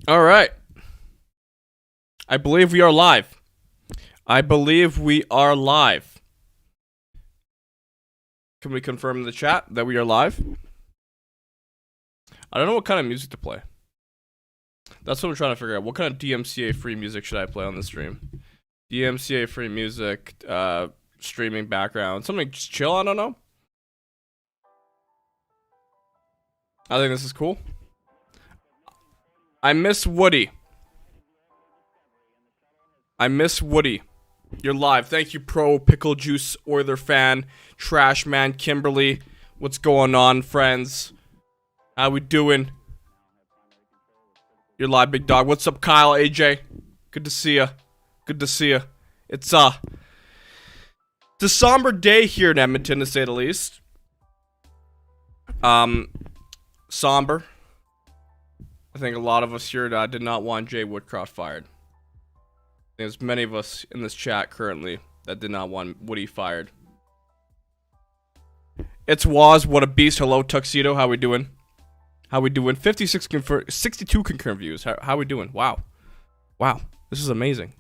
All right. I believe we are live. I believe we are live. Can we confirm in the chat that we are live? I don't know what kind of music to play. That's what I'm trying to figure out. What kind of DMCA free music should I play on the stream? DMCA free music, streaming background. Something just chill, I don't know. I think this is cool. I miss Woody. I miss Woody. You're live. Thank you, Pro Pickle Juice Oiler fan, Trash Man Kimberly. What's going on, friends? How we doing? You're live, big dog. What's up, Kyle? AJ? Good to see ya. Good to see ya. It's a somber day here in Edmonton, to say the least. Somber. I think a lot of us here did not want Jay Woodcroft fired. There's many of us in this chat currently that did not want Woody fired. It's Waz. What a beast. Hello, Tuxedo. How we doing? How we doing? 62 concurrent views. How we doing? Wow. Wow. This is amazing.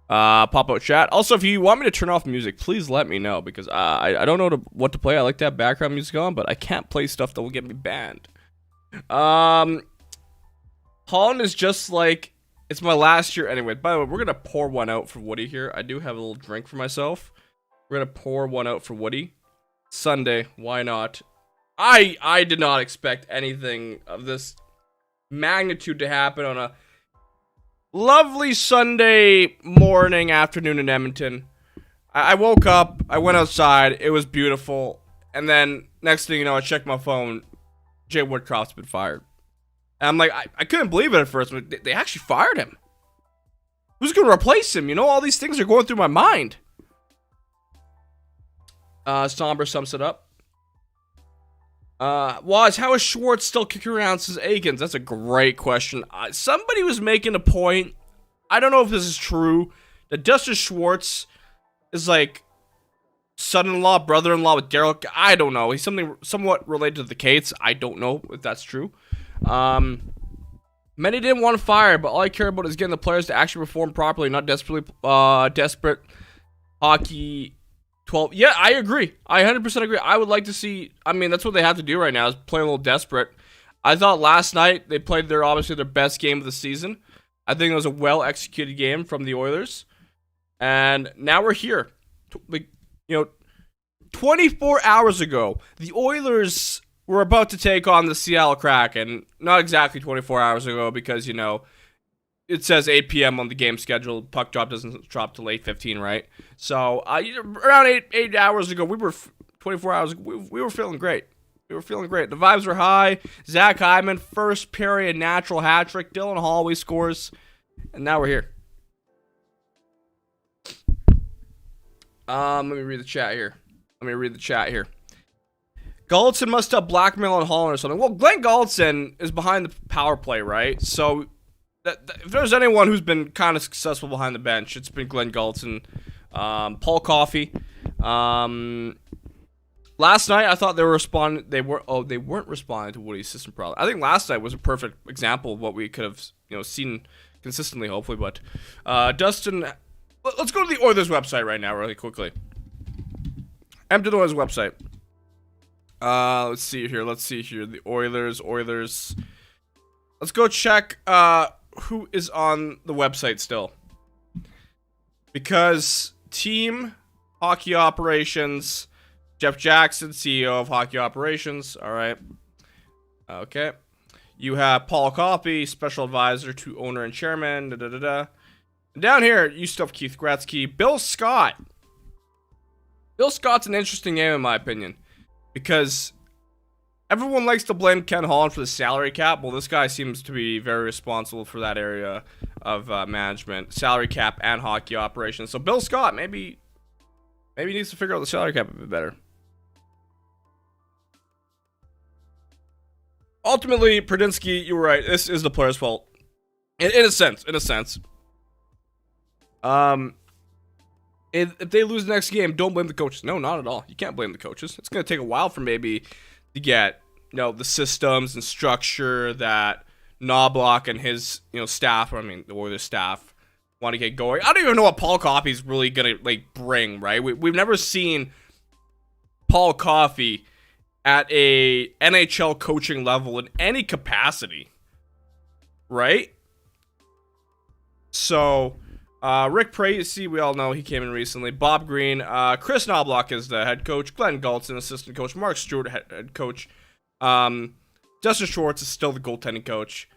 Pop out chat. Also, if you want me to turn off music, please let me know, because I don't know what to play. I like to have background music on, but I can't play stuff that will get me banned. Holland is just like, it's my last year anyway. By the way, we're gonna pour one out for Woody here. I do have a little drink for myself. We're gonna pour one out for Woody. Sunday, why not? I did not expect anything of this magnitude to happen on a lovely Sunday morning, afternoon in Edmonton. I woke up, I went outside, it was beautiful, and then next thing you know, I checked my phone, Jay Woodcroft's been fired. And I'm like, I couldn't believe it at first, but they actually fired him. Who's going to replace him? You know, all these things are going through my mind. Somber sums it up. Waz, how is Schwartz still kicking around since Aikens? That's a great question. Somebody was making a point, I don't know if this is true, that Dustin Schwartz is like son-in-law, brother-in-law with Daryl. I don't know. He's somewhat related to the Cates. I don't know if that's true. Many didn't want to fire, but all I care about is getting the players to actually perform properly, not desperate hockey 12. Yeah, I agree. I 100% agree. I would like to see, I mean, that's what they have to do right now, is play a little desperate. I thought last night they played obviously their best game of the season. I think it was a well-executed game from the Oilers. And now we're here. 24 hours ago, the Oilers were about to take on the Seattle Kraken. Not exactly 24 hours ago, because, you know, it says 8 p.m. on the game schedule. Puck drop doesn't drop till 8:15, right? So, around 8 hours ago, 24 hours ago, we were feeling great. We were feeling great. The vibes were high. Zach Hyman, first period natural hat trick. Dylan Holloway scores. And now we're here. Let me read the chat here. Gulletson must have blackmail on Holland or something. Well, Glenn Gulletson is behind the power play, right? So, if there's anyone who's been kind of successful behind the bench, it's been Glenn Gulletson. Paul Coffey. Last night, I thought they weren't responding to Woody's system problem. I think last night was a perfect example of what we could have, seen consistently, hopefully. But Dustin, let's go to the Oilers website right now, really quickly. Edmonton Oilers website. Let's see here. The Oilers. Let's go check who is on the website still. Because team hockey operations, Jeff Jackson, CEO of hockey operations. All right. Okay. You have Paul Coffey, special advisor to owner and chairman. Down here, you still have Keith Gretzky, Bill Scott. Bill Scott's an interesting name in my opinion, because everyone likes to blame Ken Holland for the salary cap. Well, this guy seems to be very responsible for that area of management, salary cap and hockey operations. So Bill Scott maybe needs to figure out the salary cap a bit better. Ultimately, Prudinski, you were right. This is the player's fault, in a sense. If they lose the next game, don't blame the coaches. No, not at all. You can't blame the coaches. It's going to take a while for maybe to get, the systems and structure that Knoblauch and his staff, or the staff, want to get going. I don't even know what Paul Coffey's really gonna bring. Right? We've never seen Paul Coffey at a NHL coaching level in any capacity, right? So, Rick Pracey, we all know he came in recently. Bob Green, Chris Knoblauch is the head coach. Glenn Gultson, assistant coach. Mark Stewart, head coach. Justin Schwartz is still the goaltending coach.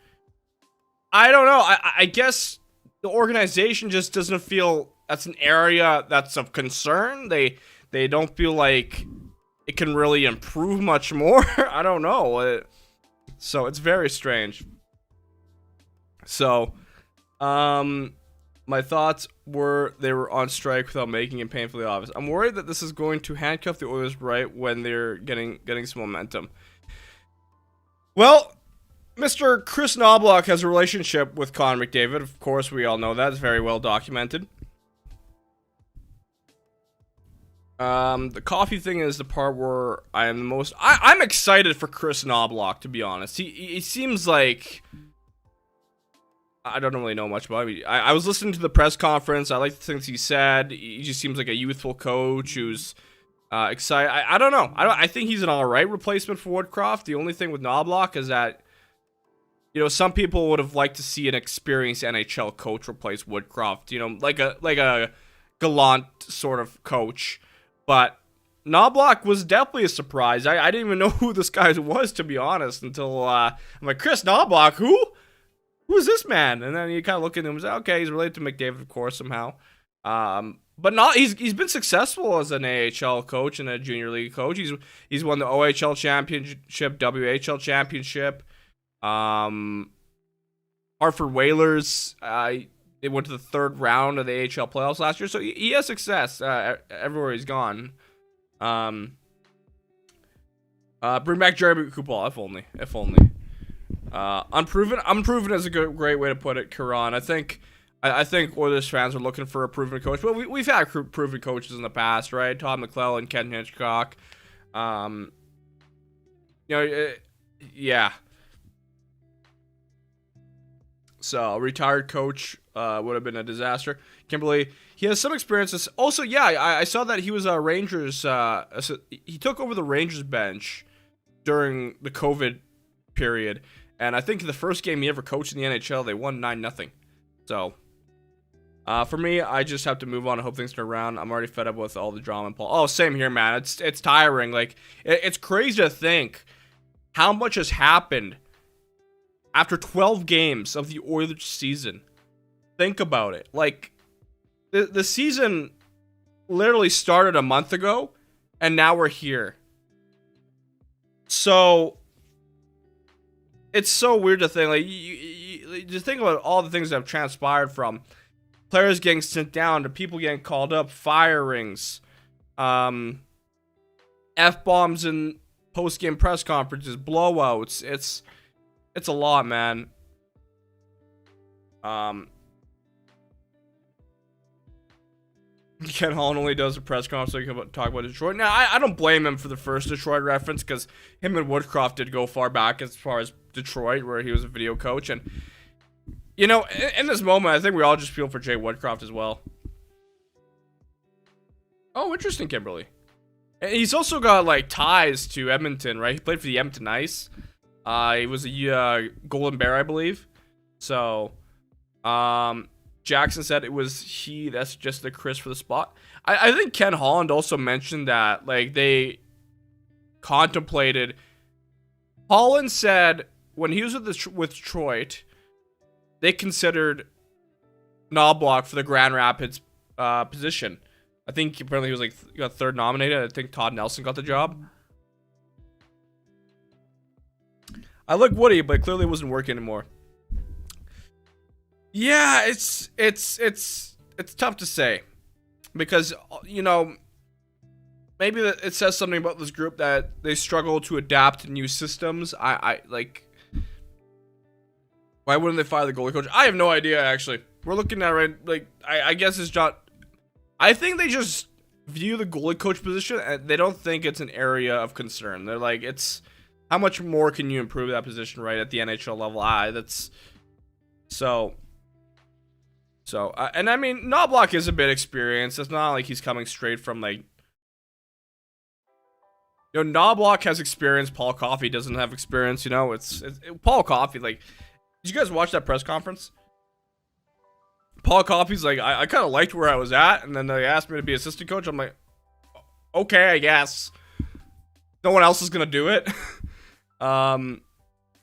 I don't know. I guess the organization just doesn't feel that's an area that's of concern. They don't feel like it can really improve much more. I don't know. So it's very strange. So, my thoughts were they were on strike without making it painfully obvious. I'm worried that this is going to handcuff the Oilers right when they're getting some momentum. Well, Mr. Chris Knoblauch has a relationship with Connor McDavid. Of course, we all know that. It's very well documented. The coffee thing is the part where I am the most... I'm excited for Chris Knoblauch, to be honest. He seems like... I don't really know much about him. I was listening to the press conference. I like the things he said. He just seems like a youthful coach who's excited. I don't know. I think he's an alright replacement for Woodcroft. The only thing with Knoblauch is that, some people would have liked to see an experienced NHL coach replace Woodcroft. Like a Gallant sort of coach. But Knoblauch was definitely a surprise. I didn't even know who this guy was, to be honest, until I'm like, Chris Knoblauch, who? Who is this man? And then you kind of look at him and say, okay, he's related to McDavid, of course, somehow. But he's been successful as an AHL coach and a junior league coach. He's won the OHL championship, WHL championship. Hartford Whalers, they went to the third round of the AHL playoffs last year, so he has success everywhere he's gone. Bring back Jeremy Kupal, if only. Unproven is a great way to put it, Karan. I think Oilers fans are looking for a proven coach, but we've had proven coaches in the past, right? Todd McClellan, Ken Hitchcock. Yeah. So, retired coach would have been a disaster. Kimberly, he has some experiences. Also, yeah, I saw that he was a Rangers. He took over the Rangers bench during the COVID period, and I think the first game he ever coached in the NHL, they won 9-0. So, for me, I just have to move on and hope things turn around. I'm already fed up with all the drama and Paul. Oh, same here, man. It's tiring. Like, it's crazy to think how much has happened after 12 games of the Oilers season. Think about it. Like, the season literally started a month ago, and now we're here. So, it's so weird to think. Like, you just think about all the things that have transpired, from players getting sent down to people getting called up, firings, F-bombs in post-game press conferences, blowouts. It's a lot, man. Ken Holland only does a press conference so he can talk about Detroit. Now, I don't blame him for the first Detroit reference, because him and Woodcroft did go far back as far as Detroit, where he was a video coach. And, in this moment, I think we all just feel for Jay Woodcroft as well. Oh, interesting, Kimberly. And he's also got, ties to Edmonton, right? He played for the Edmonton Ice. He was a Golden Bear, I believe. So, Jackson said it was he that's just the Chris for the spot. I think Ken Holland also mentioned that, they contemplated. Holland said when he was with Detroit, they considered Knoblauch for the Grand Rapids position. I think apparently he was got third nominated. I think Todd Nelson got the job. I like Woody, but clearly it wasn't working anymore. Yeah, it's tough to say, because maybe it says something about this group that they struggle to adapt to new systems. I why wouldn't they fire the goalie coach? I have no idea, actually. We're looking at I guess it's not. I think they just view the goalie coach position and they don't think it's an area of concern. They're like, it's How much more can you improve that position, right, at the NHL level? That's so. And I mean, Knoblauch is a bit experienced. It's not like he's coming straight from like. Knoblauch has experience. Paul Coffey doesn't have experience. It's Paul Coffey. Like, did you guys watch that press conference? Paul Coffey's like, I kind of liked where I was at, and then they asked me to be assistant coach. I'm like, okay, I guess. No one else is gonna do it. You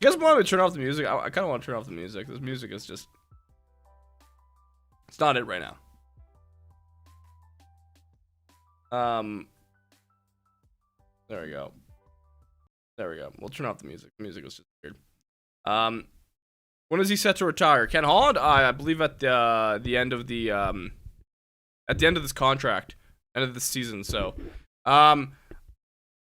guys want me to turn off the music? I kind of want to turn off the music. This music is just, it's not it right now. There we go. We'll turn off the music. The music was just weird. When is he set to retire? Ken Holland? I believe at the end of the at the end of this contract, end of the season. So,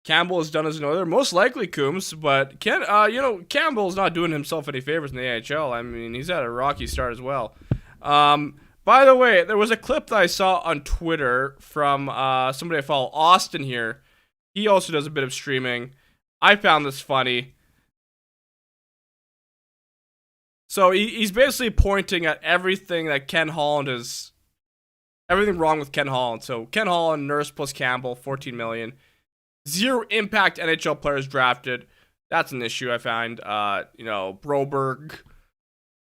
Campbell is done as an Oiler, most likely Coombs, but Campbell's not doing himself any favors in the AHL. I mean, he's had a rocky start as well. By the way, there was a clip that I saw on Twitter from somebody I follow, Austin here. He also does a bit of streaming. I found this funny. So he's basically pointing at everything that Ken Holland is, everything wrong with Ken Holland. So Ken Holland, Nurse plus Campbell, 14 million. Zero impact NHL players drafted. That's an issue I find. Broberg,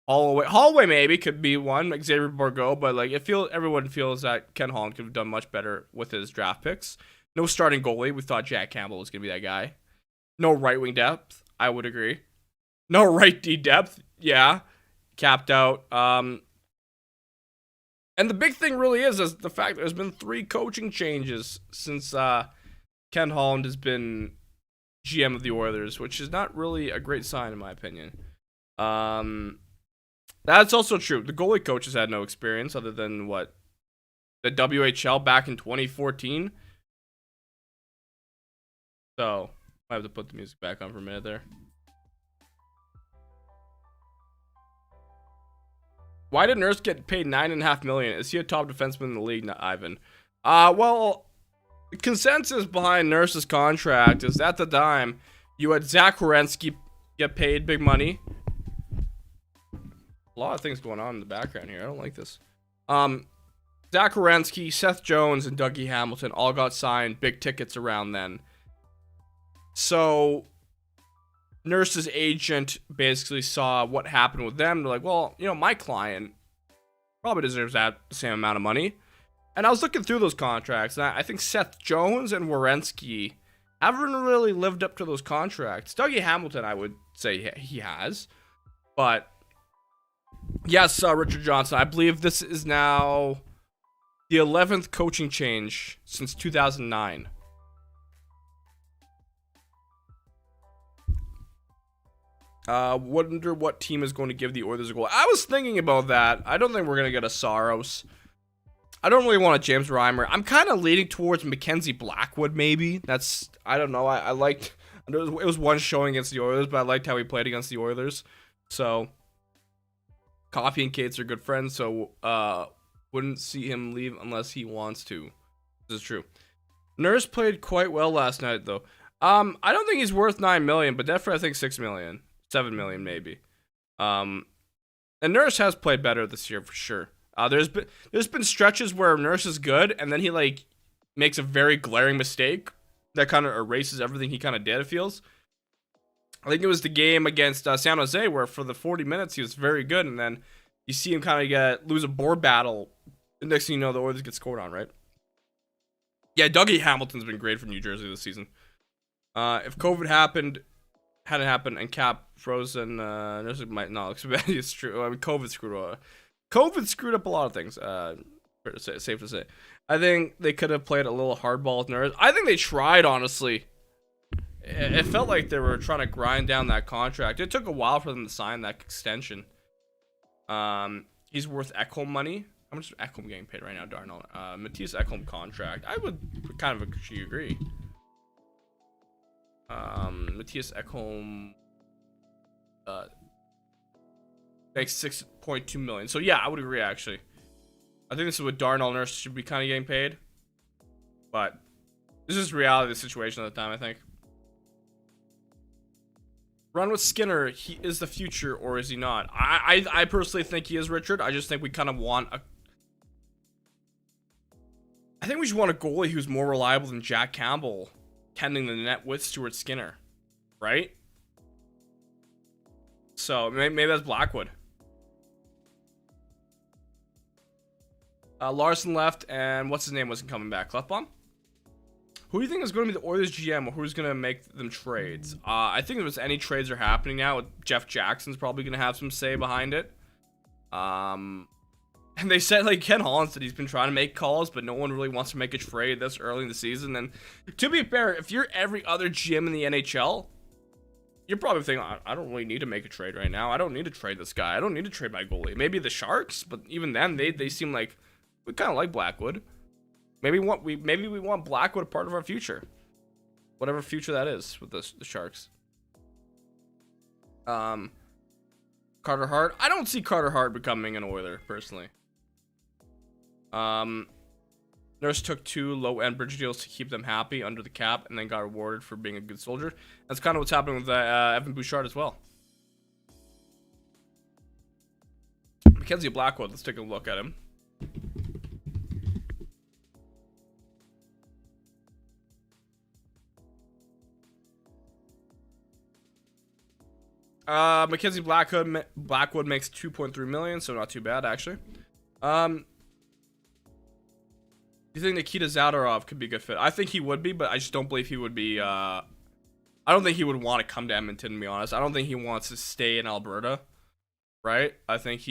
Holloway maybe could be one, like Xavier Bourgault, but like everyone feels that Ken Holland could have done much better with his draft picks. No starting goalie. We thought Jack Campbell was gonna be that guy. No right wing depth. I would agree. No right D depth. Yeah, capped out. And the big thing really is the fact that there's been 3 coaching changes since Ken Holland has been GM of the Oilers, which is not really a great sign in my opinion. That's also true. The goalie coaches had no experience other than the WHL back in 2014. So I have to put the music back on for a minute there. Why did Nurse get paid $9.5 million? Is he a top defenseman in the league? Not Ivan. Well, the consensus behind Nurse's contract is at the time you had Zach Werenski get paid big money. A lot of things going on in the background here. I don't like this. Zach Werenski, Seth Jones, and Dougie Hamilton all got signed big tickets around then. So Nurse's agent basically saw what happened with them. They're like, well, my client probably deserves that same amount of money. And I was looking through those contracts, and I think Seth Jones and Werenski haven't really lived up to those contracts. Dougie Hamilton, I would say he has. But yes, Richard Johnson, I believe this is now the 11th coaching change since 2009. Wonder what team is going to give the Oilers a goal. I was thinking about that. I don't think we're going to get a Saros. I don't really want a James Reimer. I'm kind of leaning towards Mackenzie Blackwood, maybe. I don't know. I liked, it was one showing against the Oilers, but I liked how he played against the Oilers. So, Coffey and Cates are good friends, so wouldn't see him leave unless he wants to. This is true. Nurse played quite well last night, though. I don't think he's worth $9 million, but definitely I think $6 million. 7 million maybe. And Nurse has played better this year for sure. There's been stretches where Nurse is good and then he like makes a very glaring mistake that kind of erases everything he kind of did, it feels. I think it was the game against San Jose where for the 40 minutes he was very good, and then you see him kind of lose a board battle. The next thing you know, the Oilers get scored on, right? Yeah, Dougie Hamilton's been great for New Jersey this season. If COVID hadn't happened and Cap frozen, Nurse might not look so bad. It's true. I mean, COVID screwed up a lot of things. Safe to say. I think they could have played a little hardball with Nurse. I think they tried, honestly. It felt like they were trying to grind down that contract. It took a while for them to sign that extension. He's worth Ekholm money. How much is Ekholm getting paid right now, Darnell? Matthias Ekholm contract. I would kind of actually agree. Matthias Ekholm makes $6.2 million. So yeah, I would agree actually. I think this is what Darnell Nurse should be kind of getting paid. But this is reality of the situation at the time, I think. Run with Skinner. He is the future, or is he not? I personally think he is, Richard. I just think we kind of want a. I think we just want a goalie who's more reliable than Jack Campbell, tending the net with Stuart Skinner, right? So maybe that's Blackwood. Larson left, and what's his name wasn't coming back. Clefbaum? Who do you think is going to be the Oilers GM, or who's going to make them trades? I think if there's any trades are happening now, Jeff Jackson's probably going to have some say behind it. And they said, like, Ken Holland said he's been trying to make calls, but no one really wants to make a trade this early in the season. And to be fair, if you're every other GM in the NHL, you're probably thinking, I don't really need to make a trade right now. I don't need to trade this guy. I don't need to trade my goalie. Maybe the Sharks, but even then, they seem like we kind of like Blackwood. Maybe we want Blackwood a part of our future, whatever future that is with the Sharks. Carter Hart. I don't see Carter Hart becoming an Oiler personally. Nurse took 2 low-end bridge deals to keep them happy under the cap, and then got rewarded for being a good soldier. That's kind of what's happening with Evan Bouchard as well. Mackenzie Blackwood. Let's take a look at him. Mackenzie Blackwood makes 2.3 million, so not too bad actually. Do you think Nikita Zadorov could be a good fit? I think he would be, but I just don't believe he would be. I don't think he would want to come to Edmonton, to be honest. I don't think he wants to stay in Alberta, right? I think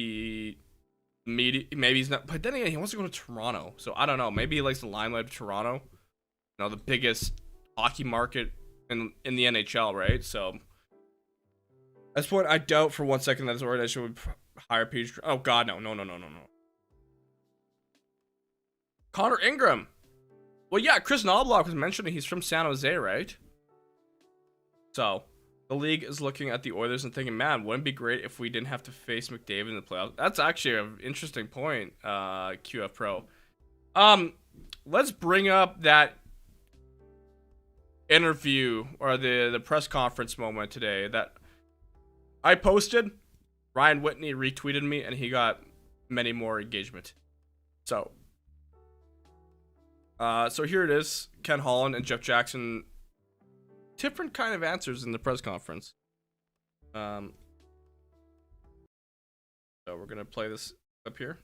maybe he's not. But then again, he wants to go to Toronto, so I don't know. Maybe he likes the limelight of Toronto, you know, the biggest hockey market in the NHL, right? So. At this point, I doubt for 1 second that his organization would hire Peach. Oh, God, no. Connor Ingram. Well, yeah, Chris Knoblauch was mentioning he's from San Jose, right? So, the league is looking at the Oilers and thinking, man, wouldn't it be great if we didn't have to face McDavid in the playoffs? That's actually an interesting point, QF Pro. Let's bring up that interview or the press conference moment today that I posted. Ryan Whitney retweeted me, and he got many more engagement. So here it is. Ken Holland and Jeff Jackson. Different kind of answers in the press conference. So we're going to play this up here.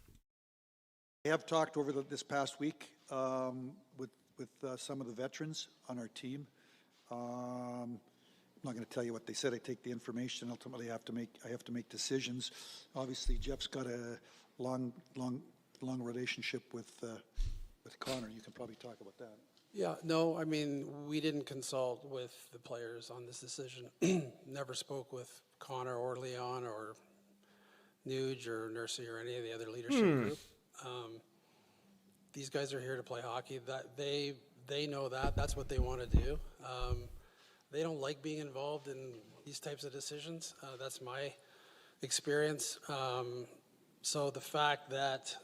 I have talked over this past week with some of the veterans on our team. I'm not going to tell you what they said. I take the information. Ultimately, I have to make decisions. Obviously, Jeff's got a long relationship with Connor. You can probably talk about that. Yeah, no, I mean, we didn't consult with the players on this decision. Never spoke with Connor or Leon or Nuge or Nursey or any of the other leadership group. These guys are here to play hockey. That they know that's what they want to do. They don't like being involved in these types of decisions. That's my experience. So the fact that,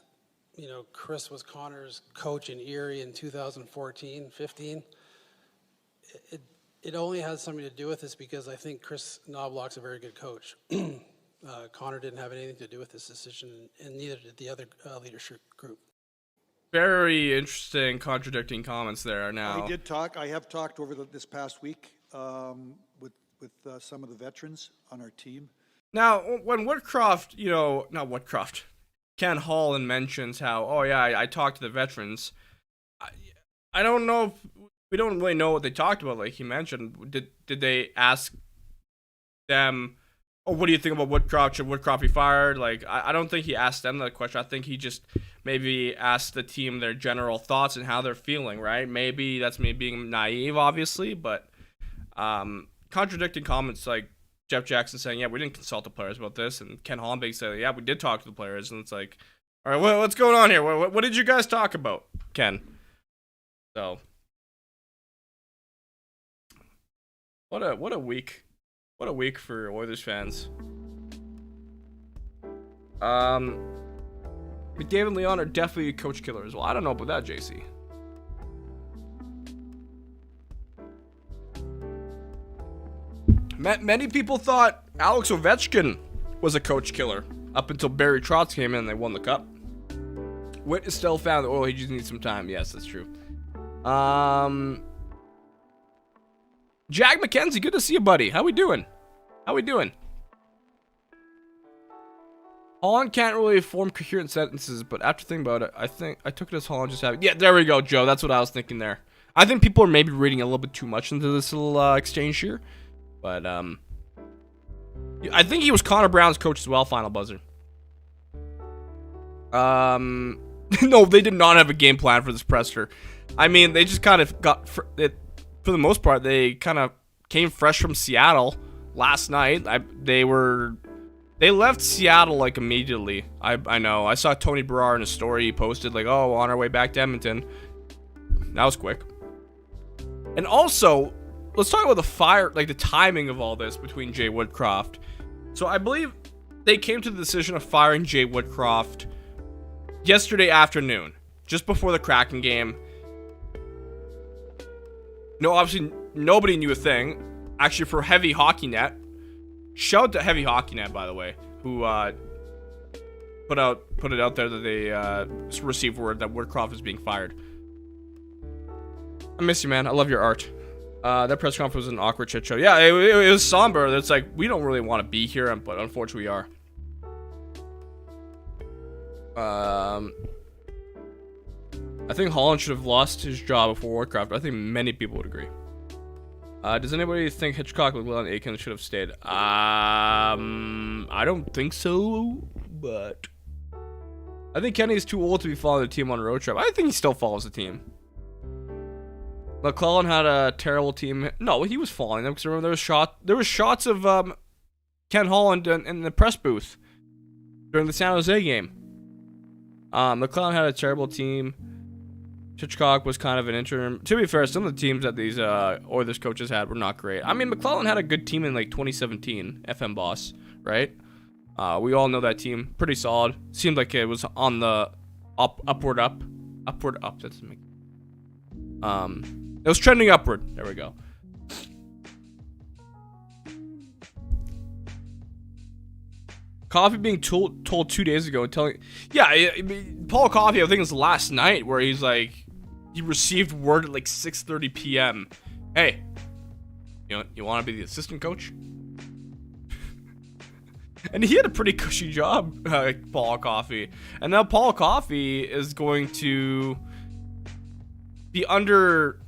you know, Chris was Connor's coach in Erie in 2014-15, it only has something to do with this because I think Chris Knoblauch's a very good coach. Connor didn't have anything to do with this decision, and neither did the other leadership group. Very interesting, contradicting comments there now. I have talked over this past week with some of the veterans on our team. Now, when Woodcroft, not Woodcroft, Ken Holland mentions how, oh yeah, I talked to the veterans. I don't know if, we don't really know what they talked about. Like he mentioned, did they ask them, oh, what do you think about Woodcroft? Should Woodcroft be fired? Like, I don't think he asked them that question. I think he just maybe asked the team their general thoughts and how they're feeling, right? Maybe that's me being naive, obviously, but contradicting comments like Jeff Jackson saying, yeah, we didn't consult the players about this, and Ken Holland saying, yeah, we did talk to the players, and it's like, all right, what's going on here? What did you guys talk about, Ken? So, what a week for Oilers fans. McDavid and Leon are definitely coach killers. Well, I don't know about that, JC. Many people thought Alex Ovechkin was a coach killer up until Barry Trotz came in and they won the cup. Witt is still found. Oh, he just needs some time. Yes, that's true. Jack McKenzie, good to see you, buddy. How we doing? Holland can't really form coherent sentences, but after thinking about it, I think I took it as Holland just having... Yeah, there we go, Joe. That's what I was thinking there. I think people are maybe reading a little bit too much into this little exchange here. But, I think he was Connor Brown's coach as well, final buzzer. No, they did not have a game plan for this presser. I mean, they just kind of got... For the most part, they kind of came fresh from Seattle last night. They left Seattle, like, immediately. I know. I saw Tony Berrar in a story he posted, like, oh, on our way back to Edmonton. That was quick. And also, let's talk about the timing of all this between Jay Woodcroft. So I believe they came to the decision of firing Jay Woodcroft yesterday afternoon, just before the Kraken game. No, obviously, nobody knew a thing. Actually, for Heavy Hockey Net, shout out to Heavy Hockey Net, by the way, who put it out there that they received word that Woodcroft is being fired. I miss you, man. I love your art. That press conference was an awkward shit show. Yeah, it was somber. It's like, we don't really want to be here, but unfortunately we are. I think Holland should have lost his job before Woodcroft. I think many people would agree. Does anybody think Hitchcock, McLellan, and Aikens should have stayed? I don't think so, but I think Kenny is too old to be following the team on a road trip. I think he still follows the team. McLellan had a terrible team. No, he was following them because remember there was shots of Ken Holland in the press booth during the San Jose game. McLellan had a terrible team. Hitchcock was kind of an interim. To be fair, some of the teams that these Oilers coaches had were not great. I mean, McLellan had a good team in like 2017, FM Boss, right? We all know that team, pretty solid. Seemed like it was on the upward up. That doesn't make. It was trending upward. There we go. Coffee being told 2 days ago and telling, yeah, I mean, Paul Coffey, I think it was last night where he's like, he received word at like 6:30 p.m. Hey, you want to be the assistant coach? And he had a pretty cushy job, Paul Coffey. And now Paul Coffey is going to be under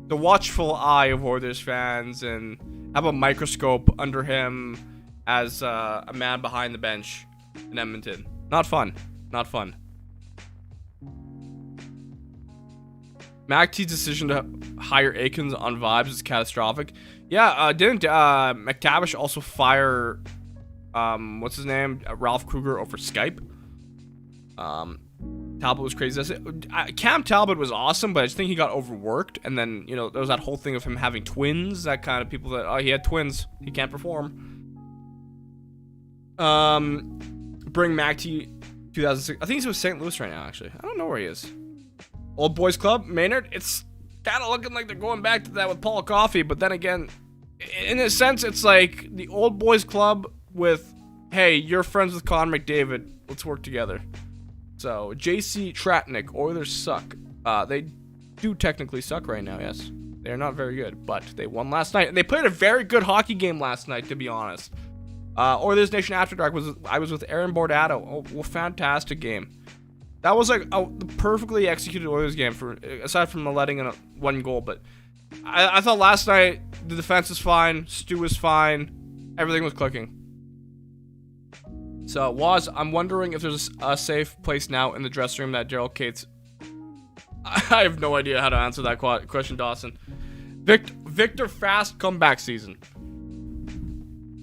the watchful eye of Oilers fans and have a microscope under him as a man behind the bench in Edmonton. Not fun. Not fun. McT's decision to hire Aikens on vibes is catastrophic. Yeah, didn't McTavish also fire what's his name? Ralph Kruger over Skype? Talbot was crazy. Cam Talbot was awesome, but I just think he got overworked. And then, there was that whole thing of him having twins. That kind of people that, he had twins. He can't perform. Bring McT 2006. I think he's with St. Louis right now, actually. I don't know where he is. Old Boys Club, Maynard. It's kind of looking like they're going back to that with Paul Coffey. But then again, in a sense, it's like the Old Boys Club with, hey, you're friends with Connor McDavid. Let's work together. So, JC Tratnik, Oilers suck. They do technically suck right now, yes. They're not very good, but they won last night. And they played a very good hockey game last night, to be honest. Oilers Nation After Dark, I was with Aaron Bordato. Oh, fantastic game. That was like the perfectly executed Oilers game, aside from the letting in one goal. But I thought last night the defense was fine, Stu was fine, everything was clicking. So, I'm wondering if there's a safe place now in the dressing room that Gerald Cates... I have no idea how to answer that question, Dawson. Victor Fast comeback season.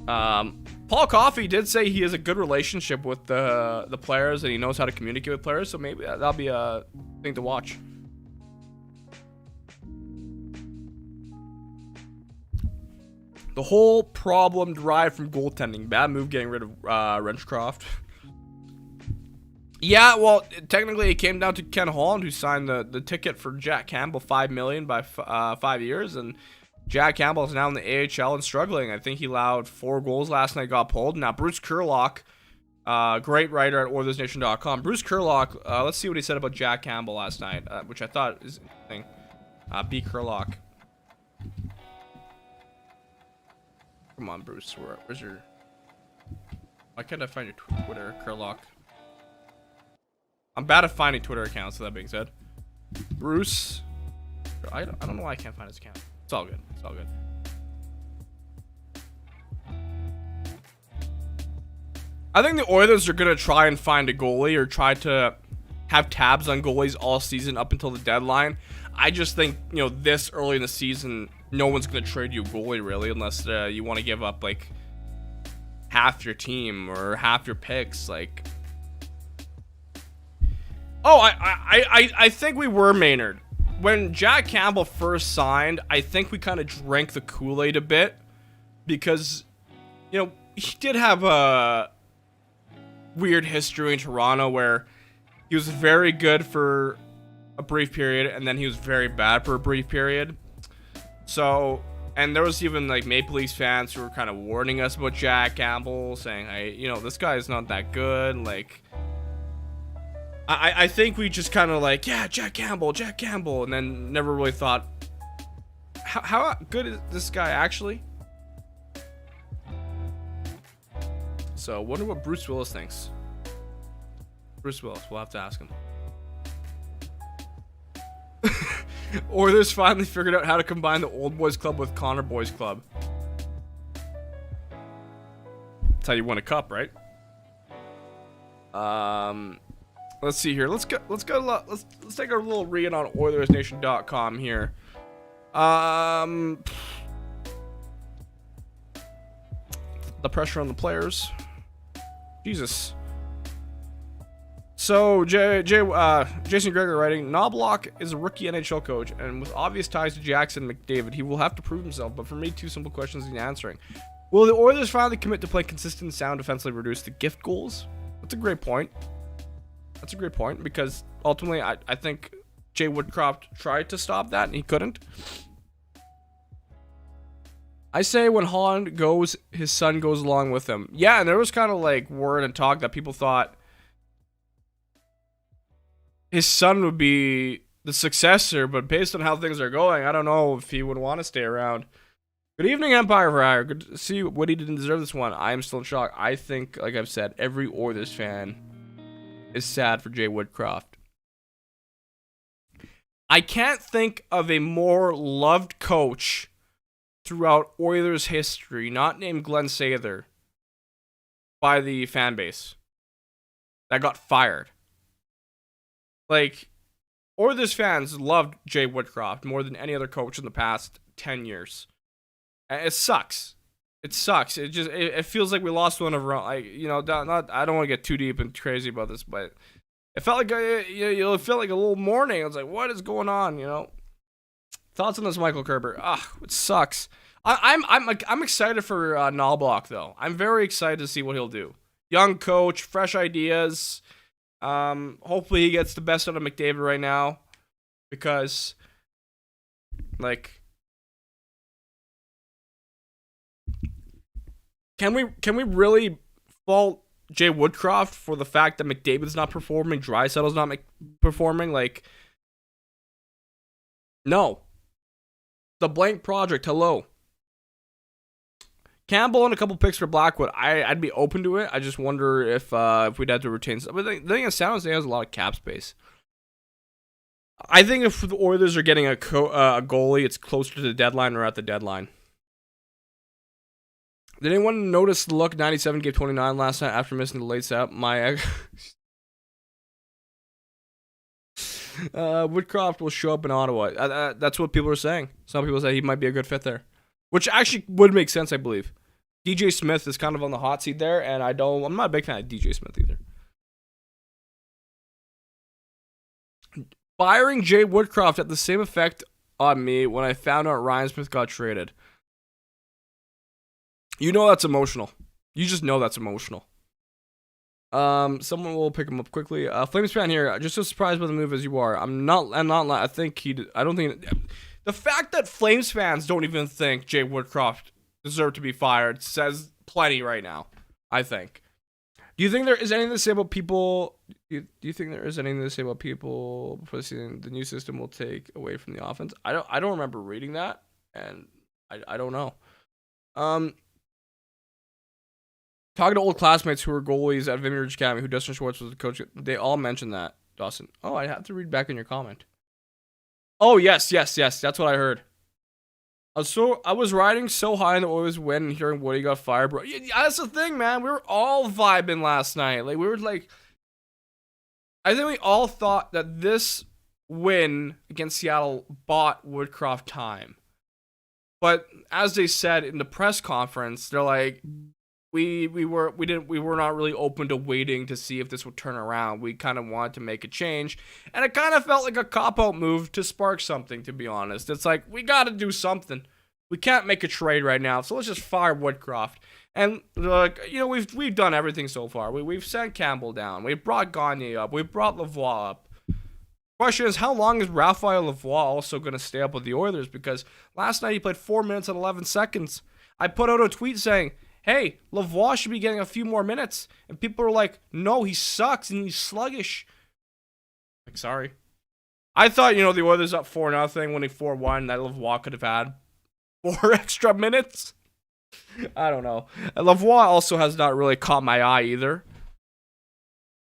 Paul Coffey did say he has a good relationship with the players and he knows how to communicate with players, so maybe that'll be a thing to watch. The whole problem derived from goaltending. Bad move getting rid of Wrenchcroft. Yeah, well, technically it came down to Ken Holland, who signed the ticket for Jack Campbell, $5 million by 5 years, and Jack Campbell is now in the AHL and struggling. I think he allowed 4 goals last night, got pulled. Now, Bruce Kurlock, great writer at OilersNation.com. Bruce Kurlock, let's see what he said about Jack Campbell last night, which I thought is interesting. B. Kurlock. Come on, Bruce. Where's your... Why can't I find your Twitter, Kurlock? I'm bad at finding Twitter accounts, so that being said. Bruce... I don't know why I can't find his account. It's all good. It's all good. I think the Oilers are going to try and find a goalie or try to have tabs on goalies all season up until the deadline. I just think, you know, this early in the season, no one's going to trade you a goalie, really, unless you want to give up, like, half your team or half your picks. Like, oh, I think we were Maynard. When Jack Campbell first signed, I think we kind of drank the Kool-Aid a bit because, you know, he did have a weird history in Toronto where he was very good for a brief period and then he was very bad for a brief period. So, and there was even like Maple Leafs fans who were kind of warning us about Jack Campbell, saying, hey, you know, this guy is not that good. Like, I think we just kind of like, yeah, Jack Campbell, and then never really thought, how good is this guy actually? So, wonder what Bruce Willis thinks. Bruce Willis, we'll have to ask him. Oilers finally figured out how to combine the Old Boys Club with Connor Boys Club. That's how you win a cup, right? Let's see here. Let's take a little read on OilersNation.com here. The pressure on the players. Jesus. So Jason Greger writing, Knoblauch is a rookie NHL coach, and with obvious ties to Jackson McDavid, he will have to prove himself. But for me, 2 simple questions he's answering. Will the Oilers finally commit to play consistent, sound, defensively reduce the gift goals? That's a great point. That's a great point, because ultimately I think Jay Woodcroft tried to stop that and he couldn't. I say when Holland goes, his son goes along with him. Yeah, and there was kind of like word and talk that people thought his son would be the successor, but based on how things are going, I don't know if he would want to stay around. Good evening, Empire for Hire. Good to see you. Woody didn't deserve this one. I am still in shock. I think, like I've said, every Oilers fan is sad for Jay Woodcroft. I can't think of a more loved coach throughout Oilers history, not named Glenn Sather, by the fan base, that got fired. Like, Oilers fans loved Jay Woodcroft more than any other coach in the past 10 years. And it sucks. It sucks. It feels like we lost one of our own. Like, you know, I don't want to get too deep and crazy about this, but it felt like it felt like a little mourning. I was like, what is going on? You know. Thoughts on this, Michael Kerber? It sucks. I'm excited for Knoblauch though. I'm very excited to see what he'll do. Young coach, fresh ideas. Hopefully he gets the best out of McDavid right now, because like. Can we really fault Jay Woodcroft for the fact that McDavid's not performing, Draisaitl's not performing? Like, no. The blank project, hello. Campbell and a couple picks for Blackwood. I'd be open to it. I just wonder if we'd have to retain some. But the thing is, San Jose has a lot of cap space. I think if the Oilers are getting a goalie, it's closer to the deadline or at the deadline. Did anyone notice the look 97 gave 29 last night after missing the late set? Woodcroft will show up in Ottawa. That's what people are saying. Some people say he might be a good fit there, which actually would make sense, I believe. DJ Smith is kind of on the hot seat there, and I'm not a big fan of DJ Smith either. Firing Jay Woodcroft had the same effect on me when I found out Ryan Smith got traded. You know that's emotional. You just know that's emotional. Someone will pick him up quickly. Flames fan here, just as surprised by the move as you are. I don't think The fact that Flames fans don't even think Jay Woodcroft deserved to be fired says plenty right now, I think. Do you think there is anything to say about people? Do you think there is anything to say about people before the season? The new system will take away from the offense. I don't remember reading that, and I don't know. Talking to old classmates who were goalies at Vineyards Academy, who Dustin Schwartz was the coach, they all mentioned that. Dawson. Oh, I have to read back in your comment. Oh yes. That's what I heard. I was riding so high in the Oilers win and hearing Woody got fired, bro. Yeah, that's the thing, man. We were all vibing last night. Like we were like, I think we all thought that this win against Seattle bought Woodcroft time. But as they said in the press conference, they're like, we were not really open to waiting to see if this would turn around. We kind of wanted to make a change, and it kind of felt like a cop-out move to spark something, to be honest. It's like, we got to do something. We can't make a trade right now, so let's just fire Woodcroft. And like, we've done everything so far. We've sent Campbell down. We've brought Gagne up. We've brought Lavoie up. Question is, how long is Raphael Lavoie also going to stay up with the Oilers? Because last night he played 4 minutes and 11 seconds. I put out a tweet saying, hey, Lavoie should be getting a few more minutes. And people are like, no, he sucks and he's sluggish. Like, sorry. I thought, the Oilers up 4-0, winning 4-1, that Lavoie could have had 4 extra minutes. I don't know. And Lavoie also has not really caught my eye either.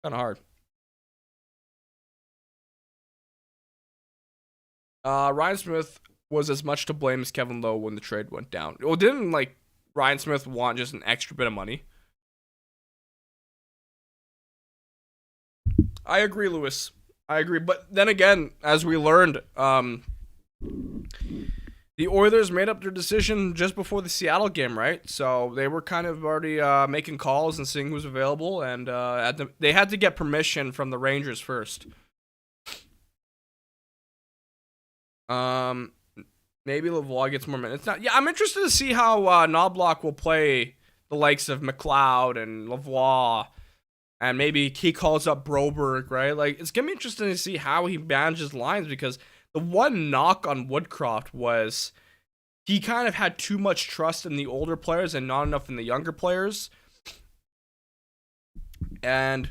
Kind of hard. Ryan Smith was as much to blame as Kevin Lowe when the trade went down. Well, didn't, Ryan Smith want just an extra bit of money? I agree, Lewis. I agree. But then again, as we learned, the Oilers made up their decision just before the Seattle game, right? So they were kind of already making calls and seeing who's available, and they had to get permission from the Rangers first. Maybe Lavoie gets more minutes. I'm interested to see how Knoblauch will play the likes of McLeod and Lavoie, and maybe he calls up Broberg, right? Like, it's gonna be interesting to see how he manages lines, because the one knock on Woodcroft was he kind of had too much trust in the older players and not enough in the younger players. And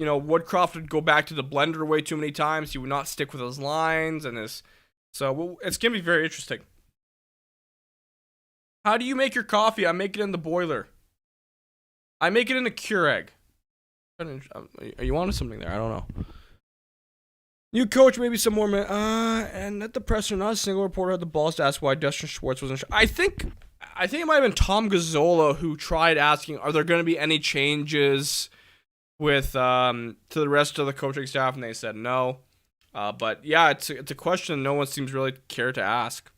Woodcroft would go back to the blender way too many times. He would not stick with his lines and his. So it's going to be very interesting. How do you make your coffee? I make it in the boiler. I make it in a Keurig. Are you onto something there? I don't know. New coach, maybe some more. And at the presser, not a single reporter had the balls to ask why Dustin Schwartz wasn't. I think it might have been Tom Gazzola who tried asking, are there going to be any changes with to the rest of the coaching staff, and they said no. But yeah, it's a question no one seems really care to ask.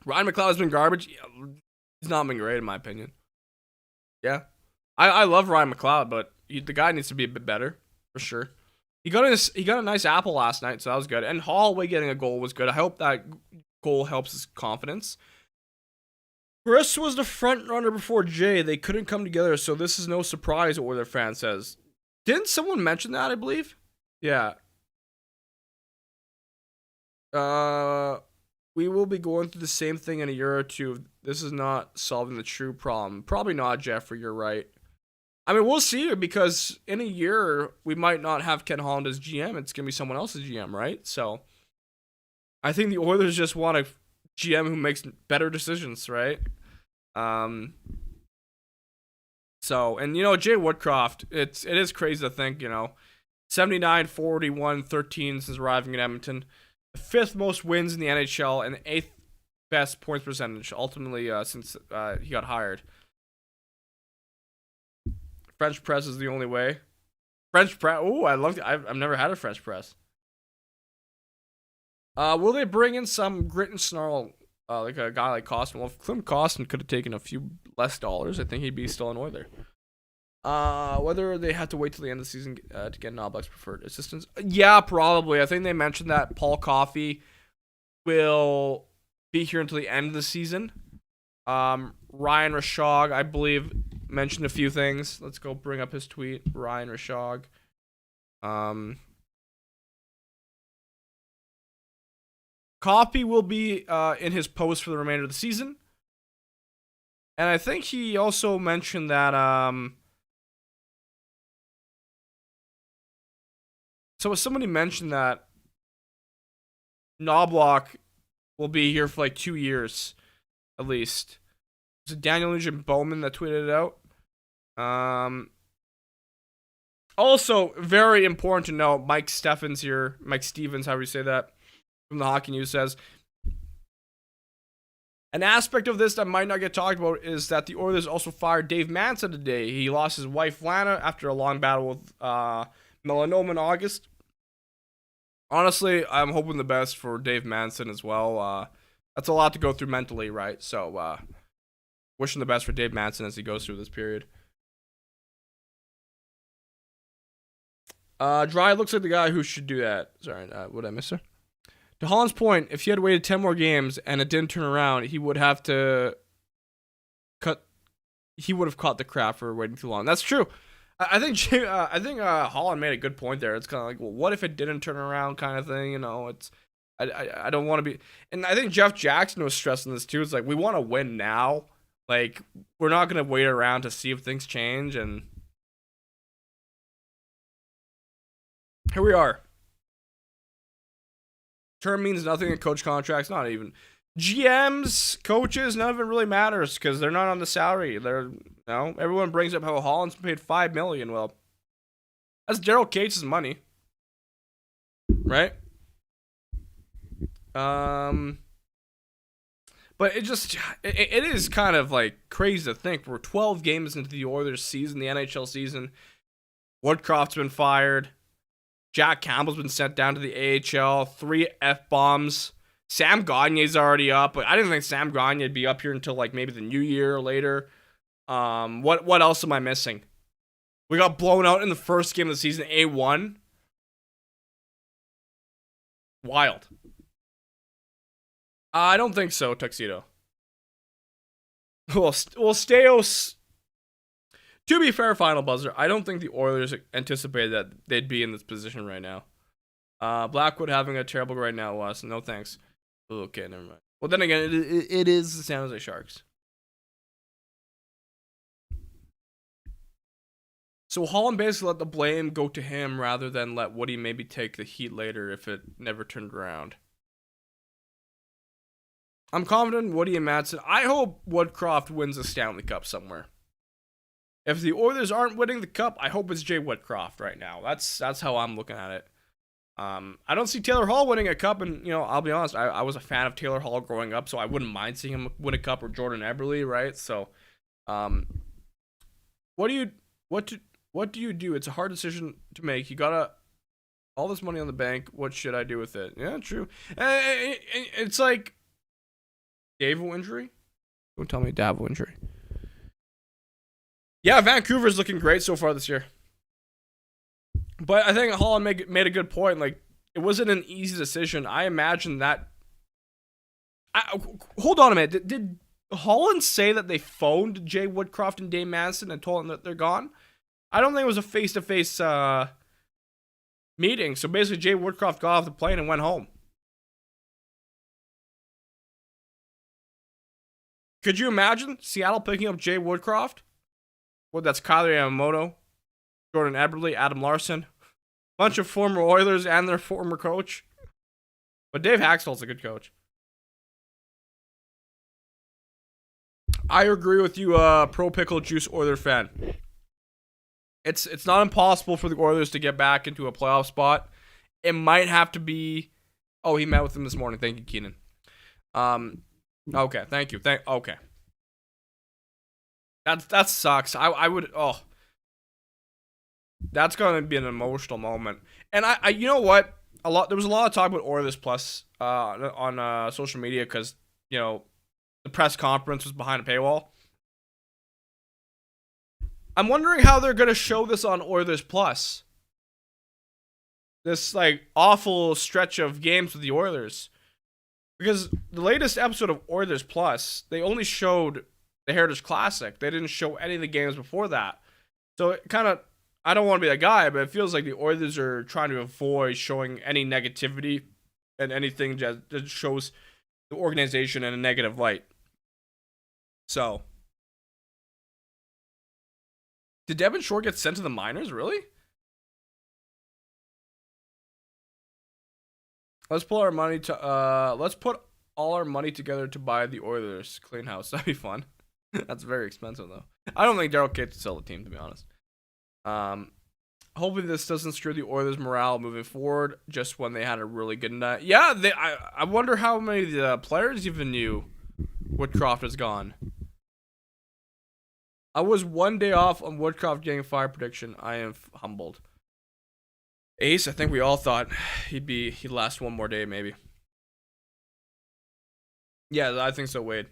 Ryan McLeod has been garbage. Yeah, he's not been great in my opinion. Yeah, I love Ryan McLeod, but the guy needs to be a bit better for sure. He got a nice apple last night, so that was good. And Holloway getting a goal was good. I hope that goal helps his confidence. Chris was the front runner before Jay. They couldn't come together, so this is no surprise, Oilers fan says. Didn't someone mention that, I believe? Yeah. We will be going through the same thing in a year or two. This is not solving the true problem. Probably not, Jeffrey, you're right. I mean, we'll see, because in a year, we might not have Ken Holland as GM. It's going to be someone else's GM, right? So, I think the Oilers just want a GM who makes better decisions, right? So, and Jay Woodcroft, it is crazy to think, 79, 41, 13 since arriving in Edmonton, the 5th most wins in the NHL, and the 8th best points percentage, ultimately, since he got hired. French press is the only way. French press, oh, I love it. I've never had a French press. Will they bring in some grit and snarl, like a guy like Costin? Well, if Klim Costin could have taken a few less dollars, I think he'd be still an Oiler. Whether they have to wait till the end of the season to get Knoblauch's preferred assistants. Yeah, probably. I think they mentioned that Paul Coffey will be here until the end of the season. Ryan Rishaug, I believe, mentioned a few things. Let's go bring up his tweet. Ryan Rishaug. Coffey will be in his post for the remainder of the season. And I think he also mentioned that so somebody mentioned that Knoblauch will be here for like 2 years at least. Was it Daniel Nugent Bowman that tweeted it out? Also, very important to know, Mike Stevens, however you say that, from the Hockey News says, an aspect of this that might not get talked about is that the Oilers also fired Dave Manson today. He lost his wife, Lana, after a long battle with melanoma in August. Honestly, I'm hoping the best for Dave Manson as well. That's a lot to go through mentally, right? So, wishing the best for Dave Manson as he goes through this period. Dry looks like the guy who should do that. Sorry, what did I miss there? To Holland's point, if he had waited 10 more games and it didn't turn around, he would have caught the crap for waiting too long. That's true. I think Holland made a good point there. It's kind of like, well, what if it didn't turn around, kind of thing. You know, it's I don't want to be. And I think Jeff Jackson was stressing this too. It's like, we want to win now. Like, we're not gonna wait around to see if things change. And here we are. Term means nothing in coach contracts. Not even GMs, coaches. None of it really matters because they're not on the salary. Everyone brings up how Holland's paid $5 million. Well, that's Daryl Cates' money, right? But it is kind of like crazy to think we're 12 games into the Oilers season, the NHL season. Woodcroft's been fired. Jack Campbell's been sent down to the AHL. 3 F-bombs. Sam Gagne's already up, but I didn't think Sam Gagne would be up here until like maybe the new year or later. What else am I missing? We got blown out in the first game of the season, A1. Wild. I don't think so, Tuxedo. Well, Steos. To be fair, final buzzer, I don't think the Oilers anticipated that they'd be in this position right now. Blackwood having a terrible right now, Wes. No thanks. Okay, never mind. Well, then again, it is the San Jose Sharks. So Holland basically let the blame go to him rather than let Woody maybe take the heat later if it never turned around. I'm confident in Woody and Madsen. I hope Woodcroft wins a Stanley Cup somewhere. If the Oilers aren't winning the cup, I hope it's Jay Woodcroft right now. That's how I'm looking at it. I don't see Taylor Hall winning a cup, and I'll be honest, I was a fan of Taylor Hall growing up, so I wouldn't mind seeing him win a cup, or Jordan Eberle, right? So, what do you do? It's a hard decision to make. You got all this money on the bank. What should I do with it? Yeah, true. It's like Davo injury. Don't tell me Davo injury. Yeah, Vancouver's looking great so far this year. But I think Holland made a good point. Like, it wasn't an easy decision. I imagine that. Hold on a minute. Did Holland say that they phoned Jay Woodcroft and Dave Manson and told them that they're gone? I don't think it was a face-to-face meeting. So basically, Jay Woodcroft got off the plane and went home. Could you imagine Seattle picking up Jay Woodcroft? Well, that's Kyler Yamamoto, Jordan Eberle, Adam Larson, bunch of former Oilers and their former coach. But Dave Haxtell's a good coach. I agree with you, pro pickle juice Oiler fan. It's not impossible for the Oilers to get back into a playoff spot. It might have to be. Oh, he met with him this morning. Thank you, Keenan. Okay, thank you. Okay. That sucks. I would. Oh, that's gonna be an emotional moment. And I you know what? There was a lot of talk about Oilers Plus on social media because the press conference was behind a paywall. I'm wondering how they're gonna show this on Oilers Plus. This like awful stretch of games with the Oilers, because the latest episode of Oilers Plus, they only showed the Heritage Classic. They didn't show any of the games before that. So it kind of, I don't want to be that guy, but it feels like the Oilers are trying to avoid showing any negativity and anything that shows the organization in a negative light. So, did Devin Shore get sent to the minors? Really? Let's put all our money together to buy the Oilers clean house. That'd be fun. That's very expensive though. I don't think Daryl Katz could sell the team, to be honest. Hopefully this doesn't screw the Oilers' morale moving forward. Just when they had a really good night. Yeah, I wonder how many of the players even knew Woodcroft is gone. I was one day off on Woodcroft getting fire prediction. I am humbled. Ace, I think we all thought he'd last one more day, maybe. Yeah, I think so, Wade.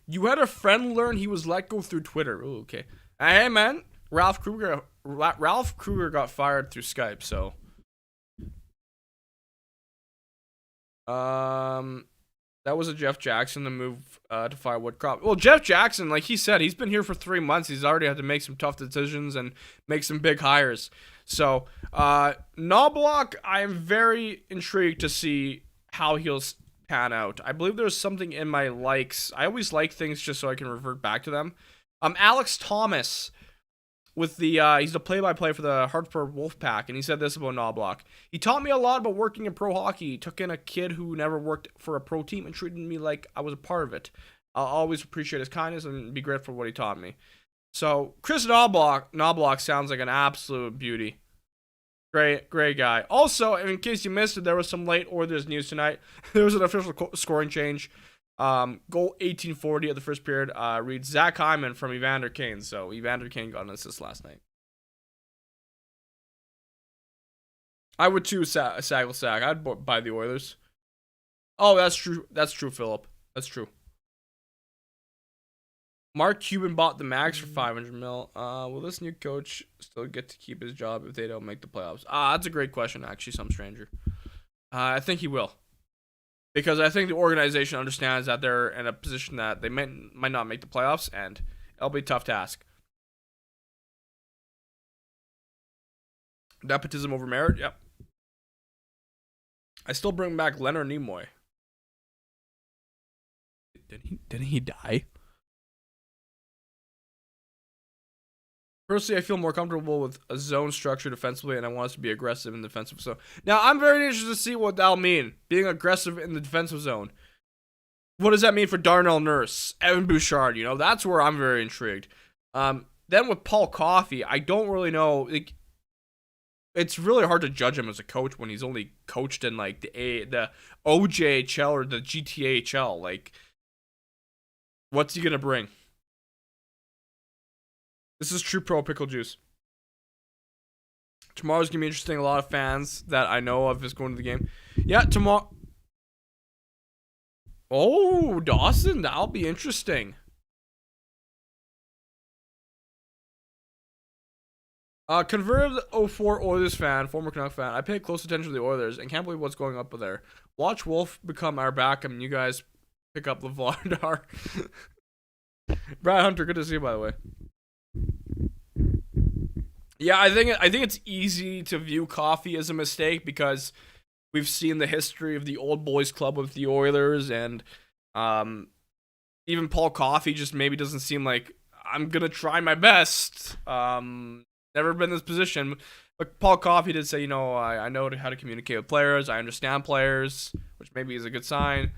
You had a friend learn he was let go through Twitter. Ooh, okay. Hey, man. Ralph Kruger got fired through Skype, so. That was a Jeff Jackson to move to fire Woodcroft. Well, Jeff Jackson, like he said, he's been here for 3 months. He's already had to make some tough decisions and make some big hires. So, Knoblauch, I am very intrigued to see how he'll pan out. I believe there's something in my likes. I always like things just so I can revert back to them. Alex Thomas, with the he's the play-by-play for the Hartford Wolfpack, and he said this about Knoblauch. He taught me a lot about working in pro hockey. He took in a kid who never worked for a pro team and treated me like I was a part of it. I'll always appreciate his kindness and be grateful for what he taught me. So, Chris Knoblauch sounds like an absolute beauty. Great guy. Also, in case you missed it, there was some late Oilers news tonight. There was an official scoring change. Goal 1840 of the first period reads Zach Hyman from Evander Kane. So Evander Kane got an assist last night. I would too, Sack. I'd buy the Oilers. Oh, that's true. That's true, Philip. That's true. Mark Cuban bought the Mags for $500 million. Will this new coach still get to keep his job if they don't make the playoffs? That's a great question, actually, some stranger. I think he will. Because I think the organization understands that they're in a position that they might not make the playoffs, and it'll be a tough task. Nepotism over merit? Yep. I still bring back Leonard Nimoy. Didn't he die? Personally, I feel more comfortable with a zone structure defensively, and I want us to be aggressive in the defensive zone. Now, I'm very interested to see what that'll mean, being aggressive in the defensive zone. What does that mean for Darnell Nurse, Evan Bouchard? That's where I'm very intrigued. Then with Paul Coffey, I don't really know. It's really hard to judge him as a coach when he's only coached in like the OJHL or the GTHL. Like, what's he gonna bring? This is true pro pickle juice. Tomorrow's going to be interesting. A lot of fans that I know of is going to the game. Yeah, tomorrow. Oh, Dawson, that'll be interesting. Converted 04 Oilers fan, former Canuck fan. I pay close attention to the Oilers and can't believe what's going up there. Watch Wolf become our backup and you guys pick up Lavardar. Brad Hunter, good to see you, by the way. Yeah, I think it's easy to view Coffey as a mistake because we've seen the history of the old boys club with the Oilers, and even Paul Coffey just maybe doesn't seem like I'm gonna try my best. Never been in this position, but Paul Coffey did say, I know how to communicate with players, I understand players, which maybe is a good sign.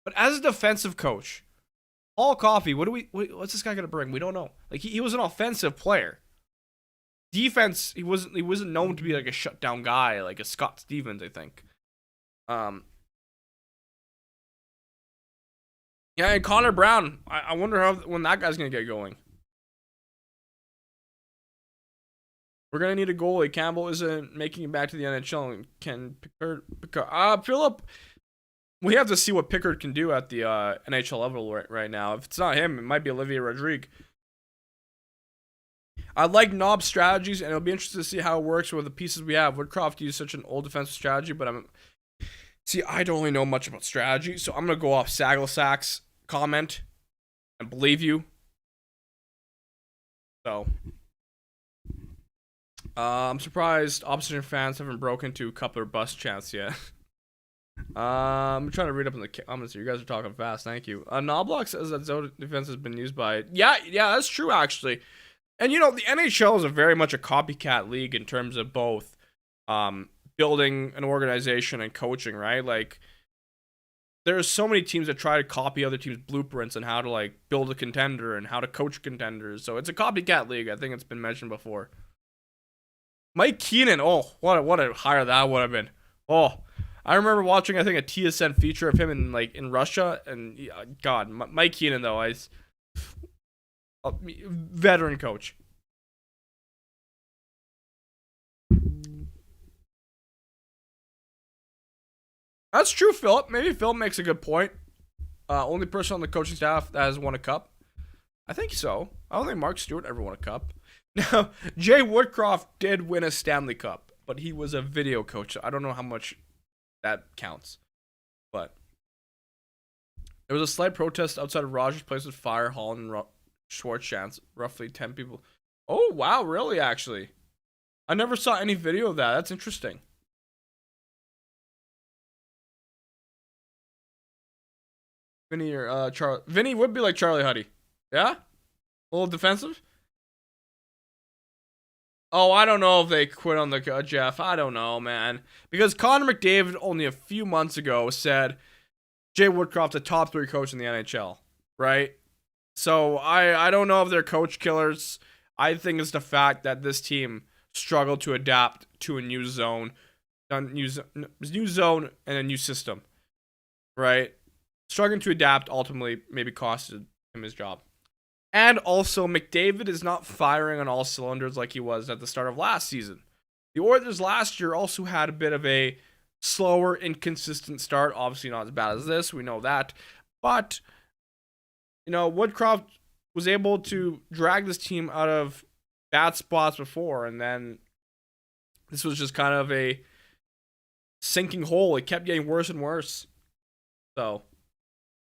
But as a defensive coach, Paul Coffey, what's this guy gonna bring? We don't know. Like he was an offensive player. Defense, he wasn't known to be like a shutdown guy, like a Scott Stevens, I think. Yeah, and Connor Brown, I wonder when that guy's gonna get going. We're gonna need a goalie. Campbell isn't making it back to the NHL. Can Pickard? Philip, we have to see what Pickard can do at the NHL level right now. If it's not him, it might be Olivier Rodrigue. I like Knob's strategies, and it'll be interesting to see how it works with the pieces we have. Woodcroft used such an old defensive strategy, but I don't really know much about strategy, so I'm gonna go off Sagelsack's comment and believe you. So, I'm surprised opposition fans haven't broken to Coupler bus chants yet. I'm trying to read up in the comments here. You guys are talking fast. Thank you. Knoblauch says that zone defense has been used by. Yeah, that's true actually. And you know, the NHL is very much a copycat league in terms of both building an organization and coaching, right? Like, there's so many teams that try to copy other teams' blueprints and how to like build a contender and how to coach contenders. So it's a copycat league. I think it's been mentioned before. Mike Keenan, oh, what a hire that would have been. Oh, I remember watching, I think, a TSN feature of him in Russia, and God, Mike Keenan though, veteran coach. That's true, Philip. Maybe Philip makes a good point. Only person on the coaching staff that has won a cup. I think so. I don't think Mark Stewart ever won a cup. Now, Jay Woodcroft did win a Stanley Cup, but he was a video coach. I don't know how much that counts. But there was a slight protest outside of Rogers' place with fire, Holland, and Schwartz. Roughly 10 people. Oh, wow, really, actually? I never saw any video of that. That's interesting. Vinny or Charlie. Vinny would be like Charlie Huddy. Yeah? A little defensive? Oh, I don't know if they quit on the Jeff. I don't know, man. Because Connor McDavid only a few months ago said Jay Woodcroft's a top 3 coach in the NHL, right? So I don't know if they're coach killers. I think it's the fact that this team struggled to adapt to a new zone and a new system, right? Struggling to adapt ultimately maybe costed him his job. And also, McDavid is not firing on all cylinders like he was at the start of last season. The Oilers last year also had a bit of a slower, inconsistent start. Obviously not as bad as this, we know that. But, you know, Woodcroft was able to drag this team out of bad spots before, and then this was just kind of a sinking hole. It kept getting worse and worse. So,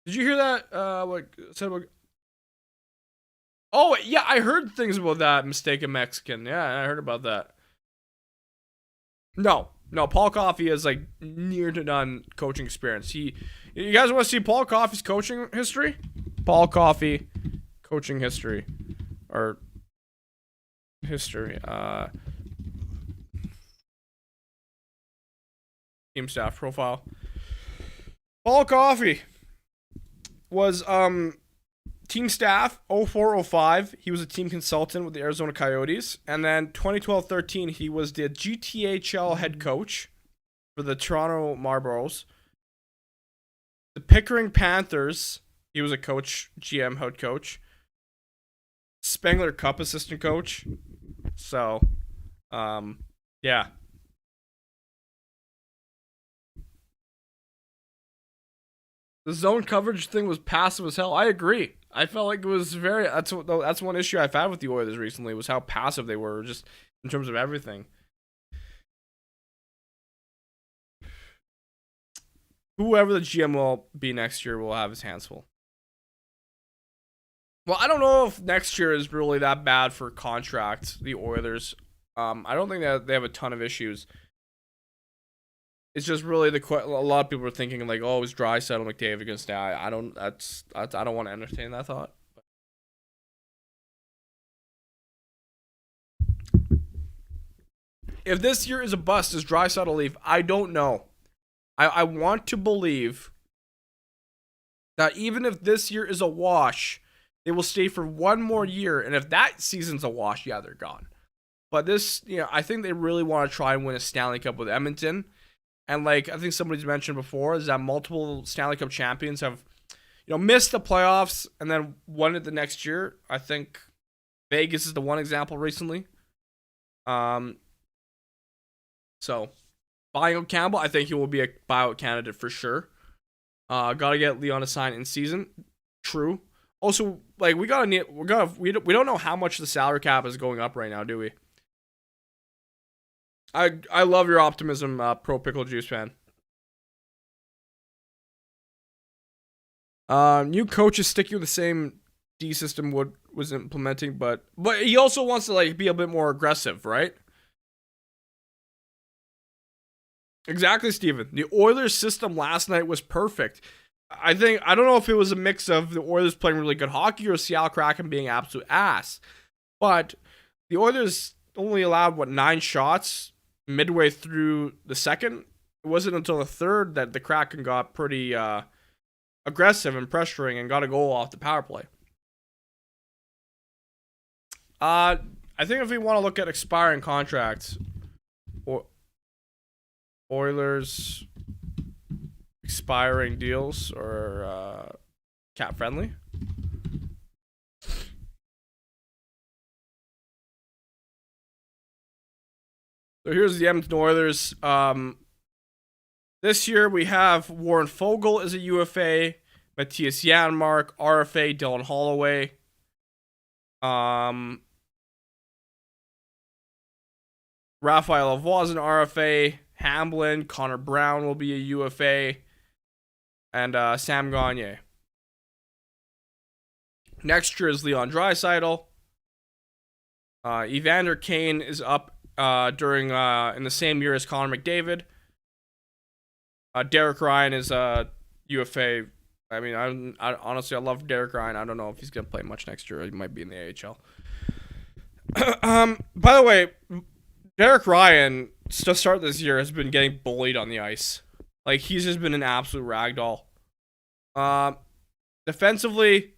did you hear that? What said about? Oh yeah, I heard things about that mistaken Mexican. Yeah, I heard about that. No, Paul Coffey has like near to none coaching experience. You guys want to see Paul Coffey's coaching history? Paul Coffey coaching history or history. Team staff profile. Paul Coffey was team staff 04-05. He was a team consultant with the Arizona Coyotes, and then 2012-13 he was the GTHL head coach for the Toronto Marlboros. The Pickering Panthers, he was a coach, GM head coach. Spengler Cup assistant coach. So, yeah. The zone coverage thing was passive as hell. I agree. I felt like it was very. That's one issue I've had with the Oilers recently was how passive they were, just in terms of everything. Whoever the GM will be next year will have his hands full. Well, I don't know if next year is really that bad for contracts. The Oilers. I don't think that they have a ton of issues. It's just really a lot of people are thinking like, oh, is Draisaitl McDavid gonna stay? I don't want to entertain that thought. If this year is a bust, does Draisaitl leave? I don't know. I want to believe that even if this year is a wash, they will stay for one more year, and if that season's a wash, yeah, they're gone. But this, I think they really want to try and win a Stanley Cup with Edmonton. And like I think somebody's mentioned before, is that multiple Stanley Cup champions have, missed the playoffs and then won it the next year. I think Vegas is the one example recently. So buying out Campbell, I think he will be a buyout candidate for sure. Gotta get Leon to sign in season. True. Also, like we don't know how much the salary cap is going up right now, do we? I love your optimism, pro pickle juice fan. New coach is sticking with the same D system Wood was implementing, but he also wants to like be a bit more aggressive, right? Exactly, Steven. The Oilers system last night was perfect. I don't know if it was a mix of the Oilers playing really good hockey or Seattle Kraken being absolute ass. But the Oilers only allowed, 9 shots midway through the second? It wasn't until the third that the Kraken got pretty aggressive and pressuring and got a goal off the power play. I think if we want to look at expiring contracts, Oilers expiring deals or cap friendly. So here's the Edmonton Oilers. This year we have Warren Fogle as a UFA, Matthias Janmark, RFA, Dylan Holloway. Raphael Lavoie an RFA, Hamblin, Connor Brown will be a UFA, and Sam Gagner. Next year is Leon Draisaitl. Evander Kane is up during in the same year as Connor McDavid. Derek Ryan is a UFA. I mean, I honestly I love Derek Ryan. I don't know if he's gonna play much next year. He might be in the AHL. By the way, Derek Ryan to start this year has been getting bullied on the ice. Like, he's just been an absolute ragdoll. Defensively,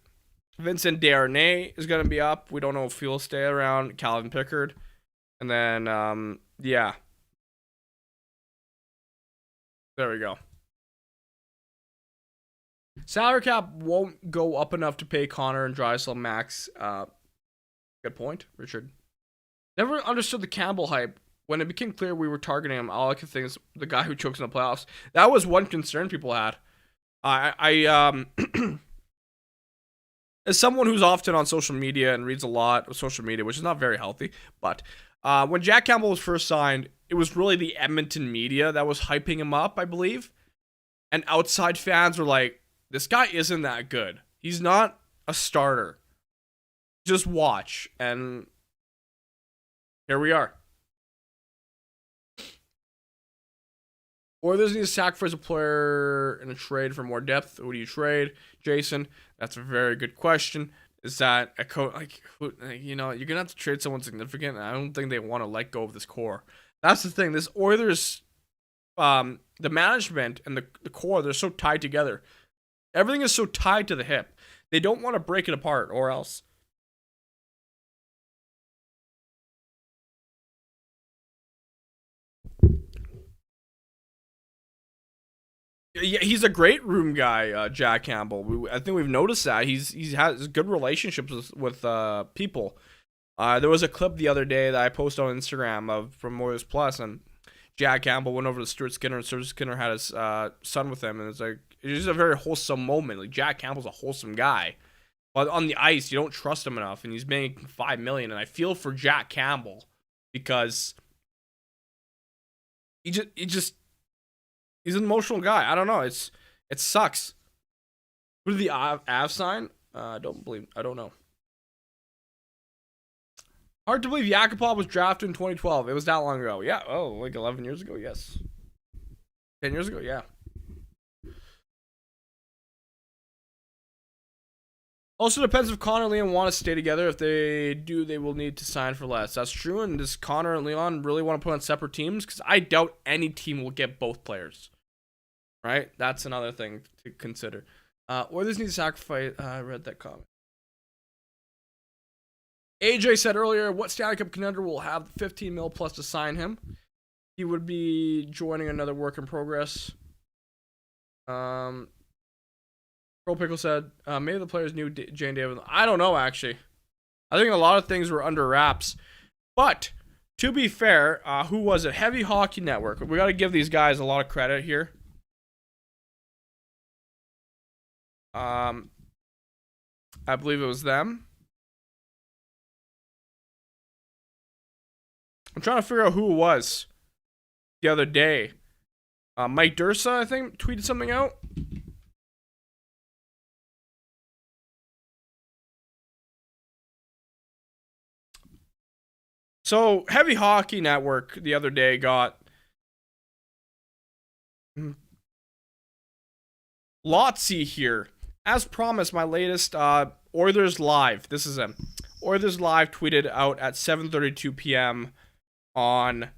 Vincent Desharnais is gonna be up. We don't know if he'll stay around. Calvin Pickard, and then yeah. There we go. Salary cap won't go up enough to pay Connor and Draisaitl max. Good point, Richard. Never understood the Campbell hype. When it became clear we were targeting him, all I could think is the guy who chokes in the playoffs. That was one concern people had. I as someone who's often on social media and reads a lot of social media, which is not very healthy, but when Jack Campbell was first signed, it was really the Edmonton media that was hyping him up, I believe. And outside fans were like, this guy isn't that good. He's not a starter. Just watch. And here we are. Oilers need to sacrifice a player in a trade for more depth. Who do you trade, Jason? That's a very good question. Is that a you're gonna have to trade someone significant? And I don't think they want to let go of this core. That's the thing. This Oilers, the management and the core, they're so tied together. Everything is so tied to the hip. They don't want to break it apart, or else. Yeah, he's a great room guy, Jack Campbell. I think we've noticed that he has good relationships with people. There was a clip the other day that I posted on Instagram from Oilers Plus, and Jack Campbell went over to Stuart Skinner, and Stuart Skinner had his son with him, and it's like it's just a very wholesome moment. Like, Jack Campbell's a wholesome guy, but on the ice you don't trust him enough, and he's making $5 million. And I feel for Jack Campbell because he's an emotional guy. I don't know. It sucks. Who did the Av sign? I don't know. Hard to believe Yakupov was drafted in 2012. It was that long ago. Yeah. Oh, like 11 years ago. Yes. 10 years ago. Yeah. Also depends if Connor and Leon want to stay together. If they do, they will need to sign for less. That's true. And does Connor and Leon really want to put on separate teams? Because I doubt any team will get both players. Right? That's another thing to consider. Oilers need to sacrifice. I read that comment. AJ said earlier, what Stanley Cup contender will have 15 mil plus to sign him? He would be joining another work in progress. Pro Pickle said, maybe the players knew Jane David. I don't know, actually. I think a lot of things were under wraps. But, to be fair, who was it? Heavy Hockey Network. We got to give these guys a lot of credit here. I believe it was them. I'm trying to figure out who it was the other day. Mike Dursa, I think, tweeted something out. So, Heavy Hockey Network the other day got Lotsy here. As promised, my latest Oilers Live. This is him. Oilers Live tweeted out at 7:32 p.m. on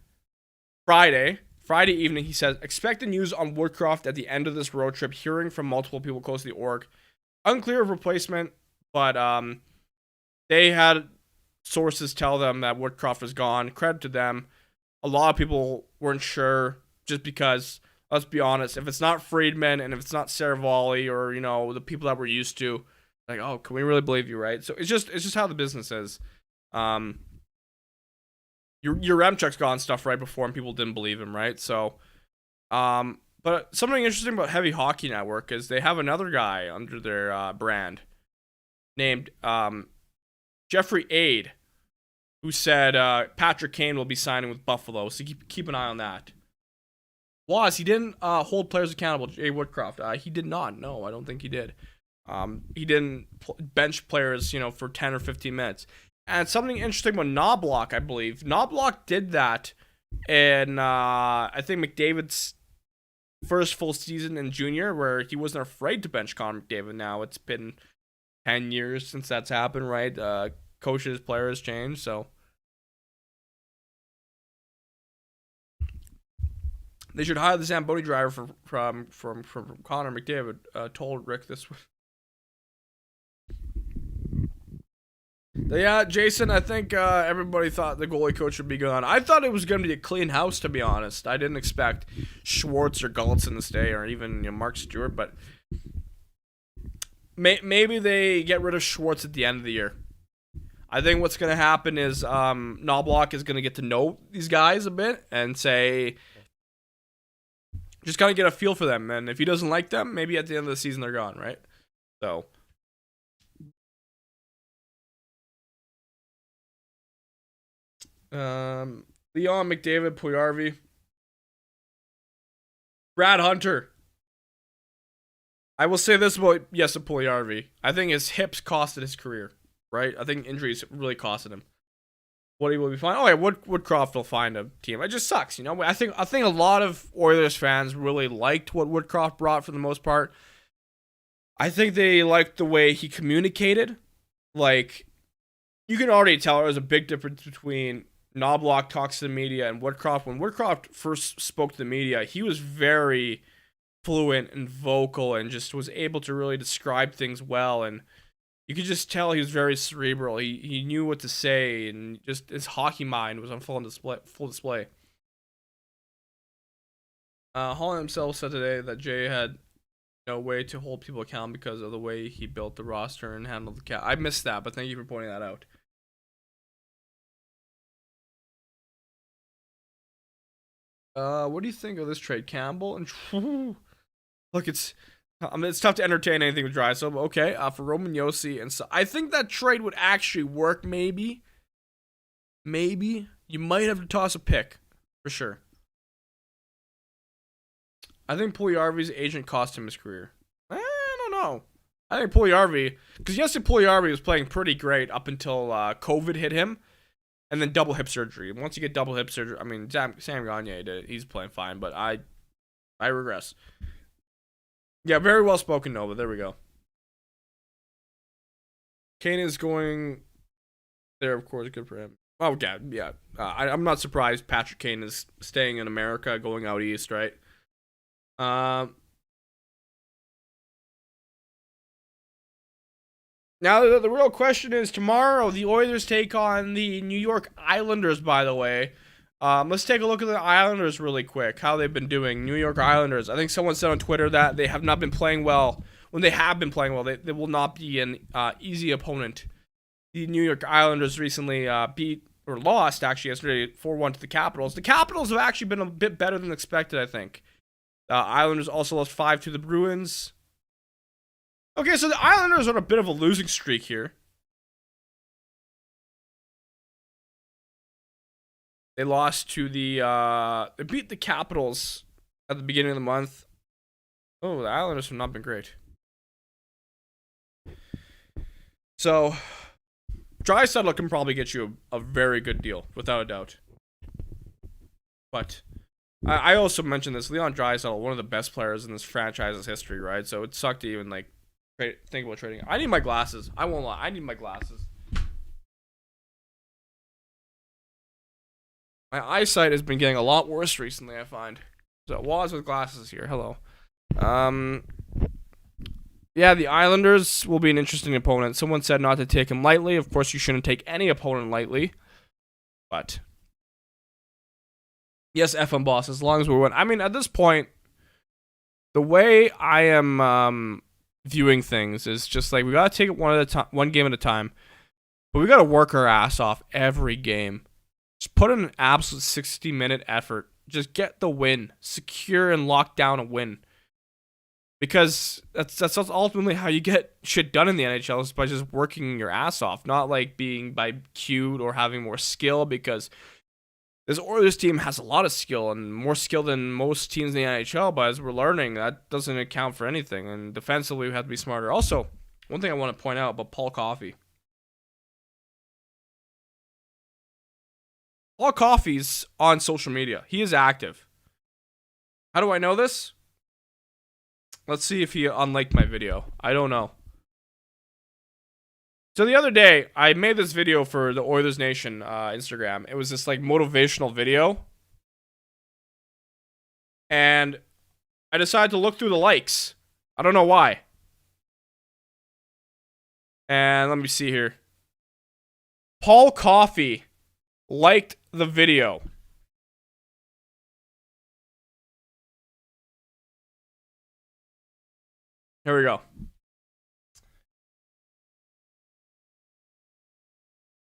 Friday evening. He says, expect the news on Woodcroft at the end of this road trip, hearing from multiple people close to the org. Unclear of replacement, but they had sources tell them that Woodcroft was gone. Credit to them. A lot of people weren't sure, just because, let's be honest, if it's not Friedman and if it's not Saravalli or, you know, the people that we're used to, like, oh, can we really believe you, right? So it's just how the business is. Your Remchuk's gone stuff right before and people didn't believe him, right? So, but something interesting about Heavy Hockey Network is they have another guy under their brand named Jeffrey Aid, who said Patrick Kane will be signing with Buffalo, so keep an eye on that. He didn't hold players accountable. Jay Woodcroft, he did not. No, I don't think he did. He didn't bench players, you know, for 10 or 15 minutes. And something interesting about Knoblauch, I believe. Knoblauch did that in, I think, McDavid's first full season in junior, where he wasn't afraid to bench Connor McDavid. Now it's been 10 years since that's happened, right? Coaches, players change, so. They should hire the Zamboni driver from Connor McDavid, told Rick this week. Yeah, Jason, I think everybody thought the goalie coach would be gone. I thought it was going to be a clean house, to be honest. I didn't expect Schwartz or Gulletson to stay, or even, you know, Mark Stewart, but maybe they get rid of Schwartz at the end of the year. I think what's going to happen is Knoblauch is going to get to know these guys a bit and say, just kind of get a feel for them. And if he doesn't like them, maybe at the end of the season they're gone, right? So. Leon McDavid, Puljujarvi, Brad Hunter. I will say this about Puljujarvi. I think his hips costed his career, right? I think injuries really costed him. Woody will be fine. Oh yeah, Woodcroft will find a team. It just sucks, you know. I think a lot of Oilers fans really liked what Woodcroft brought for the most part. I think they liked the way he communicated. Like, you can already tell there was a big difference between Knoblauch talks to the media and Woodcroft. When Woodcroft first spoke to the media, he was very fluent and vocal and just was able to really describe things well, and you could just tell he was very cerebral. He knew what to say, and just his hockey mind was on full display. Holland himself said today that Jay had no way to hold people accountable because of the way he built the roster and handled the cap. I missed that, but thank you for pointing that out. What do you think of this trade, Campbell? And look, it's tough to entertain anything with Dry. So okay, for Roman Josi, and so I think that trade would actually work. Maybe you might have to toss a pick for sure. I think Puljujarvi's agent cost him his career. I don't know. I think Puljujarvi, because Puljujarvi was playing pretty great up until COVID hit him. And then double hip surgery. Once you get double hip surgery, I mean, Sam Gagner did it. He's playing fine, but I regress. Yeah, very well spoken, Nova. There we go. Kane is going there, of course. Good for him. Oh, yeah. I'm not surprised Patrick Kane is staying in America, going out east, right? Now, the real question is, tomorrow, the Oilers take on the New York Islanders, by the way. Let's take a look at the Islanders really quick, how they've been doing. New York Islanders. I think someone said on Twitter that they have not been playing well. When they have been playing well, they will not be an easy opponent. The New York Islanders recently lost, actually, yesterday, 4-1 to the Capitals. The Capitals have actually been a bit better than expected, I think. Islanders also lost 5 to the Bruins. Okay, so the Islanders are on a bit of a losing streak here. They lost to they beat the Capitals at the beginning of the month. Oh, the Islanders have not been great. So, Draisaitl can probably get you a very good deal, without a doubt. But I also mentioned this. Leon Draisaitl, one of the best players in this franchise's history, right? So it sucked to even like think about trading. I need my glasses. I won't lie. I need my glasses. My eyesight has been getting a lot worse recently, I find. So Waz with glasses here. Hello. Yeah, the Islanders will be an interesting opponent. Someone said not to take him lightly. Of course, you shouldn't take any opponent lightly. But yes, FM boss, as long as we win. I mean, at this point, the way I am viewing things is just like we gotta take it one game at a time. But we gotta work our ass off every game. Just put in an absolute 60-minute effort. Just get the win. Secure and lock down a win. Because that's ultimately how you get shit done in the NHL, is by just working your ass off. Not like being by cued or having more skill, because this Oilers team has a lot of skill and more skill than most teams in the NHL, but as we're learning, that doesn't account for anything. And defensively, we have to be smarter. Also, one thing I want to point out about Paul Coffey. Paul Coffey's on social media. He is active. How do I know this? Let's see if he unliked my video. I don't know. So the other day, I made this video for the Oilers Nation Instagram. It was this like motivational video. And I decided to look through the likes. I don't know why. And let me see here. Paul Coffey liked the video. Here we go.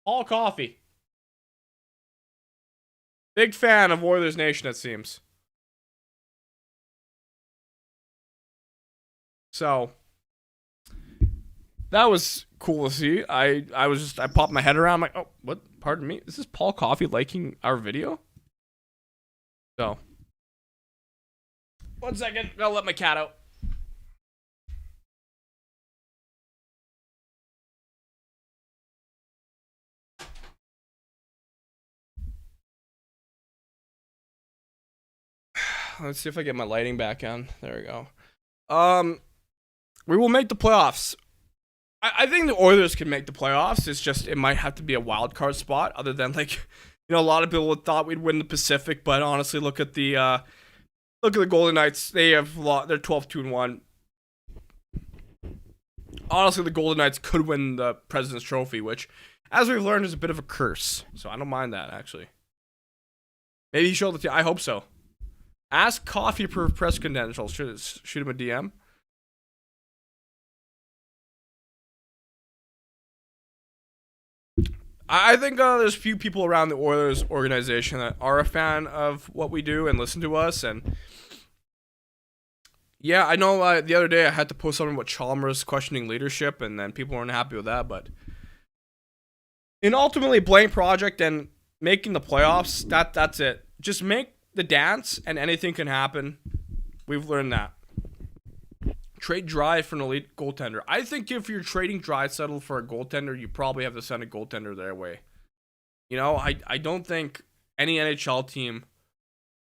Paul Coffey. Big fan of Oilers Nation, it seems. So that was cool to see. I popped my head around. I'm like, oh, what? Pardon me. Is this Paul Coffey liking our video? So 1 second. I'll let my cat out. Let's see if I get my lighting back on. There we go. We will make the playoffs. I think the Oilers can make the playoffs. It's just it might have to be a wild card spot. Other than like, a lot of people thought we'd win the Pacific, but honestly, look at the Golden Knights. They're 12-2-1. Honestly, the Golden Knights could win the President's Trophy, which, as we've learned, is a bit of a curse. So I don't mind that actually. Maybe he showed the team. I hope so. Ask Coffee for press credentials. Shoot him a DM. I think there's a few people around the Oilers organization that are a fan of what we do and listen to us. And yeah, I know the other day I had to post something about Chalmers questioning leadership, and then people weren't happy with that. But in ultimately Blank Project and making the playoffs, that's it. Just make the dance and anything can happen. We've learned that. Trade Dry for an elite goaltender. I think if you're trading Draisaitl for a goaltender, you probably have to send a goaltender their way. I don't think any NHL team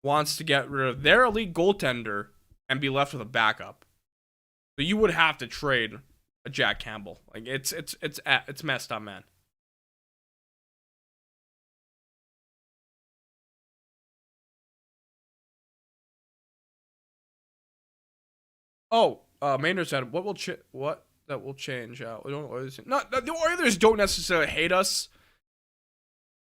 wants to get rid of their elite goaltender and be left with a backup. So you would have to trade a Jack Campbell. Like it's messed up, man. Oh, Maynard said, "What will that will change?" The Oilers don't necessarily hate us.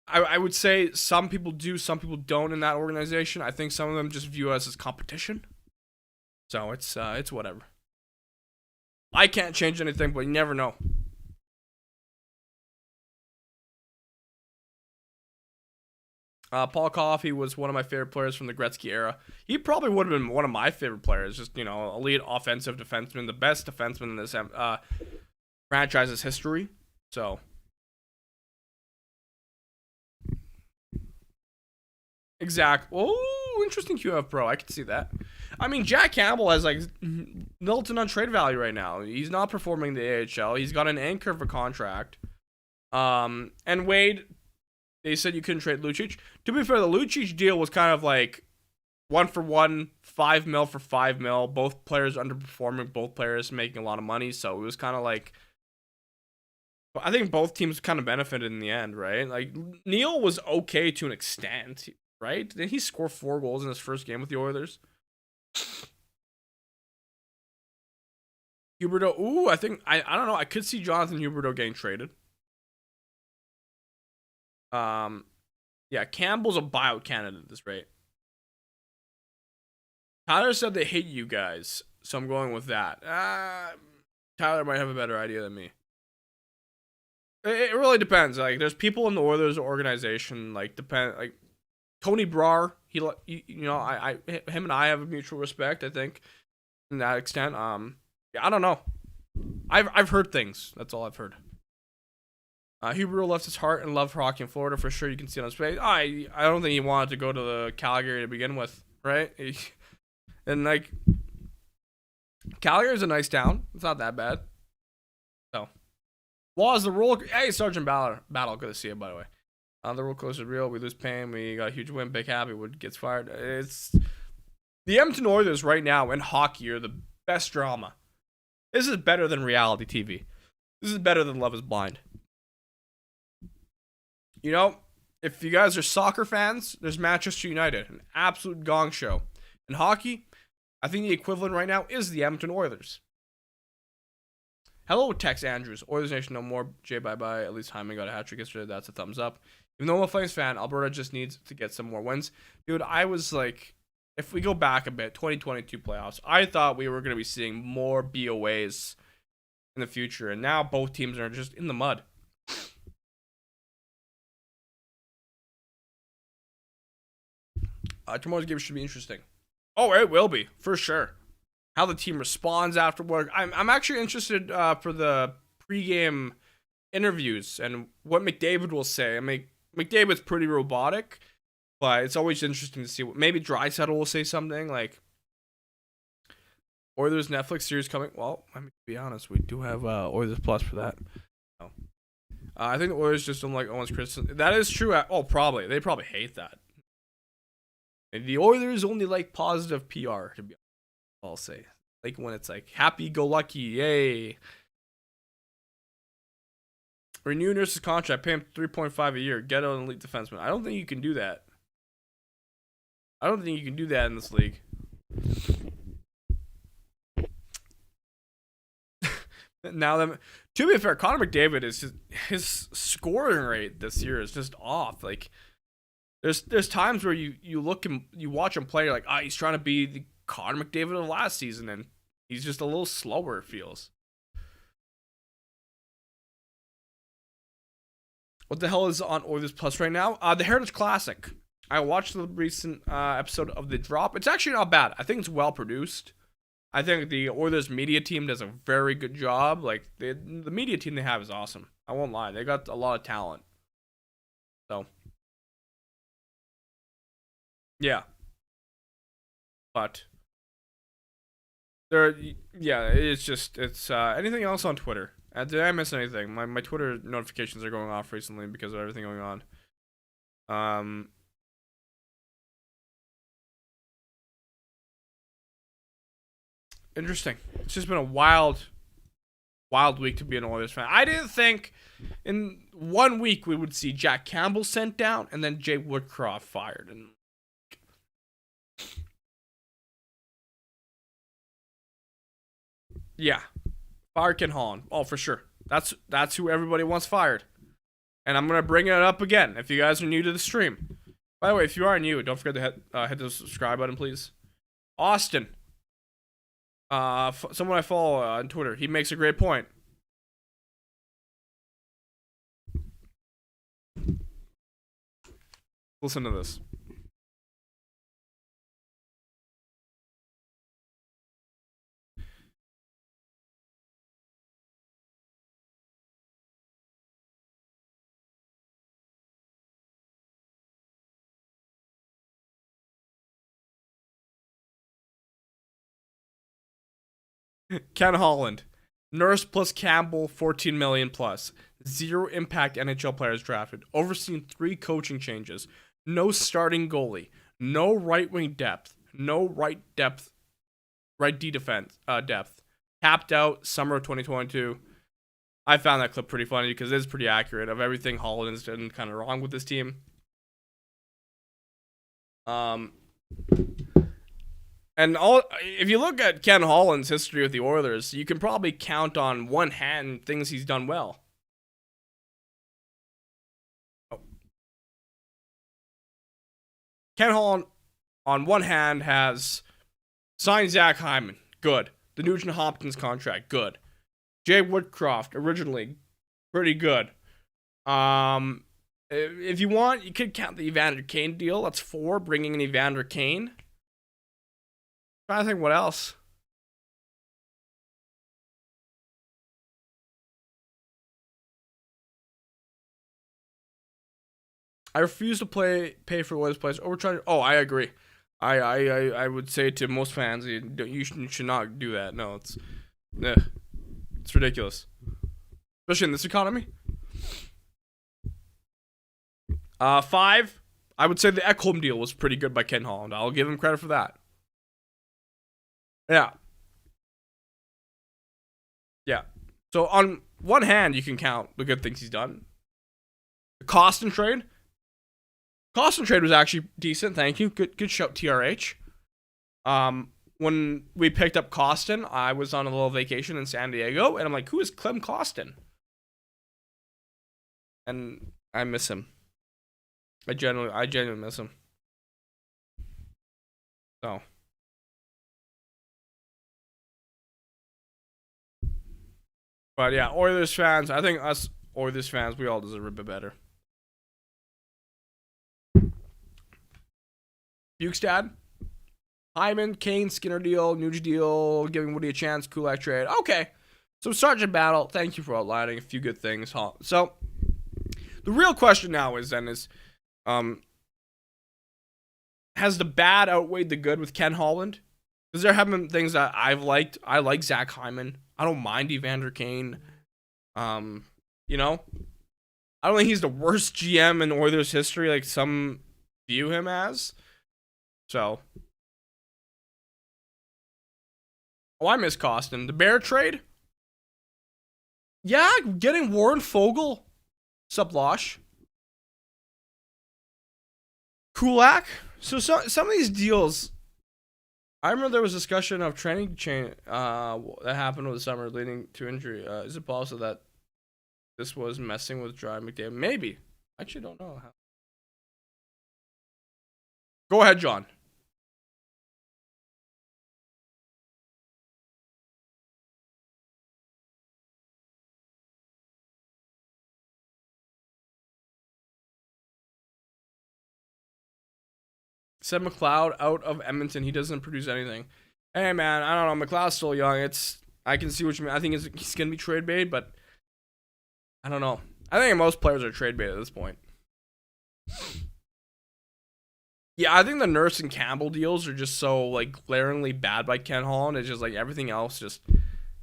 I would say some people do, some people don't in that organization. I think some of them just view us as competition. So it's whatever. I can't change anything, but you never know. Paul Coffey was one of my favorite players from the Gretzky era. He probably would have been one of my favorite players. Just, elite offensive defenseman, the best defenseman in this franchise's history. So, exact. Oh, interesting QF Pro. I can see that. I mean, Jack Campbell has like Milton on trade value right now. He's not performing the AHL. He's got an anchor of a contract. And Wade. They said you couldn't trade Lucic. To be fair, the Lucic deal was kind of like 1 for 1, 5 mil for 5 mil. Both players underperforming, both players making a lot of money. So it was kind of like, I think both teams kind of benefited in the end, right? Like Neil was okay to an extent, right? Did he score 4 goals in his first game with the Oilers? Huberdeau, ooh, I think I don't know. I could see Jonathan Huberdeau getting traded. Yeah, Campbell's a buyout candidate at this rate. Tyler said they hate you guys, so I'm going with that. Tyler might have a better idea than me. It really depends. Like, there's people in the Oilers organization, like Tony Brar. Him and I have a mutual respect. I think, in that extent. Yeah, I don't know. I've heard things. That's all I've heard. Huberdeau left his heart and love for hockey in Florida for sure. You can see it on his face. I don't think he wanted to go to the Calgary to begin with, right? And like, Calgary's a nice town. It's not that bad. So, was the roller. Hey, Sergeant Battle, good to see you, by the way. The roller coaster is real. We lose pain. We got a huge win. Big happy. Wood gets fired. It's the Edmonton Oilers right now in hockey are the best drama. This is better than reality TV. This is better than Love Is Blind. You know, if you guys are soccer fans, there's Manchester United, an absolute gong show. In hockey, I think the equivalent right now is the Edmonton Oilers. Hello, Tex Andrews. Oilers Nation no more. Jay bye-bye. At least Hyman got a hat-trick yesterday. That's a thumbs up. Even though I'm a Flames fan, Alberta just needs to get some more wins. Dude, I was like, if we go back a bit, 2022 playoffs, I thought we were going to be seeing more BOAs in the future. And now both teams are just in the mud. Tomorrow's game should be interesting. Oh, it will be, for sure. How the team responds after work. I'm actually interested for the pregame interviews and what McDavid will say. I mean, McDavid's pretty robotic, but it's always interesting to see what maybe Draisaitl will say something like Oilers Netflix series coming. Well, I mean, to be honest, we do have Oilers Plus for that. So, I think the Oilers just don't like Owen's criticism. That is true. Probably. They probably hate that. And the Oilers only like positive PR, to be honest, I'll say. Like when it's like happy-go-lucky, yay. Renew Nurse's contract, pay him $3.5 a year, get an elite defenseman. I don't think you can do that. I don't think you can do that in this league. Now, to be fair, Connor McDavid is his scoring rate this year is just off. Like, there's times where you look and you watch him play, you're like, he's trying to be the Connor McDavid of last season, and he's just a little slower, it feels. What the hell is on Oilers Plus right now? The Heritage Classic. I watched the recent episode of The Drop. It's actually not bad. I think it's well produced. I think the Oilers media team does a very good job. Like, the media team they have is awesome. I won't lie. They got a lot of talent. So, yeah. But it's anything else on Twitter? Did I miss anything? My Twitter notifications are going off recently because of everything going on. Interesting. It's just been a wild week to be an Oilers fan. I didn't think in 1 week we would see Jack Campbell sent down and then Jay Woodcroft fired. And yeah, fire Ken Holland. Oh, for sure. That's who everybody wants fired. And I'm gonna bring it up again if you guys are new to the stream. By the way, if you are new, don't forget to hit the subscribe button, please. Austin. Someone I follow on Twitter. He makes a great point. Listen to this. Ken Holland. Nurse plus Campbell, 14 million plus. Zero impact NHL players drafted. Overseen 3 coaching changes. No starting goalie. No right wing depth. no right D defense depth. Tapped out summer of 2022. I found that clip pretty funny because it is pretty accurate of everything Holland's done kind of wrong with this team. And if you look at Ken Holland's history with the Oilers, you can probably count on one hand things he's done well. Ken Holland, on one hand, has signed Zach Hyman. Good. The Nugent Hopkins contract. Good. Jay Woodcroft, originally, pretty good. If you want, you could count the Evander Kane deal. That's 4, bringing in Evander Kane. Trying to think what else. I refuse to pay for Oilers players. Oh, I agree. I would say to most fans, you should not do that. No, it's ridiculous, especially in this economy. 5, I would say the Ekholm deal was pretty good by Ken Holland. I'll give him credit for that. Yeah. So on one hand, you can count the good things he's done. The Kostin trade. Kostin trade was actually decent. Thank you. Good shout, TRH. When we picked up Kostin, I was on a little vacation in San Diego, and I'm like, who is Clem Kostin? And I miss him. I genuinely miss him. So. But yeah, Oilers fans, I think us Oilers fans, we all deserve a bit better. Bukestad, Hyman, Kane, Skinner deal, Nuge deal, giving Woody a chance, Kulak trade. Okay. So Sergeant Battle, thank you for outlining a few good things. So the real question now is has the bad outweighed the good with Ken Holland? Because there have been things that I've liked. I like Zach Hyman. I don't mind Evander Kane. You know, I don't think he's the worst GM in Oilers history, like some view him as. So, I miss Kostin. The Bear trade? Yeah, getting Warren Fogle, Knoblauch, Kulak. So some of these deals, I remember there was discussion of training chain that happened over the summer leading to injury. Is it possible that this was messing with Dry McDavid? Maybe. I actually don't know how. Go ahead, John. Said McLeod out of Edmonton. He doesn't produce anything. Hey, man, I don't know. McLeod's still young. I can see what you mean. I think he's going to be trade bait, but I don't know. I think most players are trade bait at this point. Yeah, I think the Nurse and Campbell deals are just so, like, glaringly bad by Ken Holland. It's just, like, everything else just...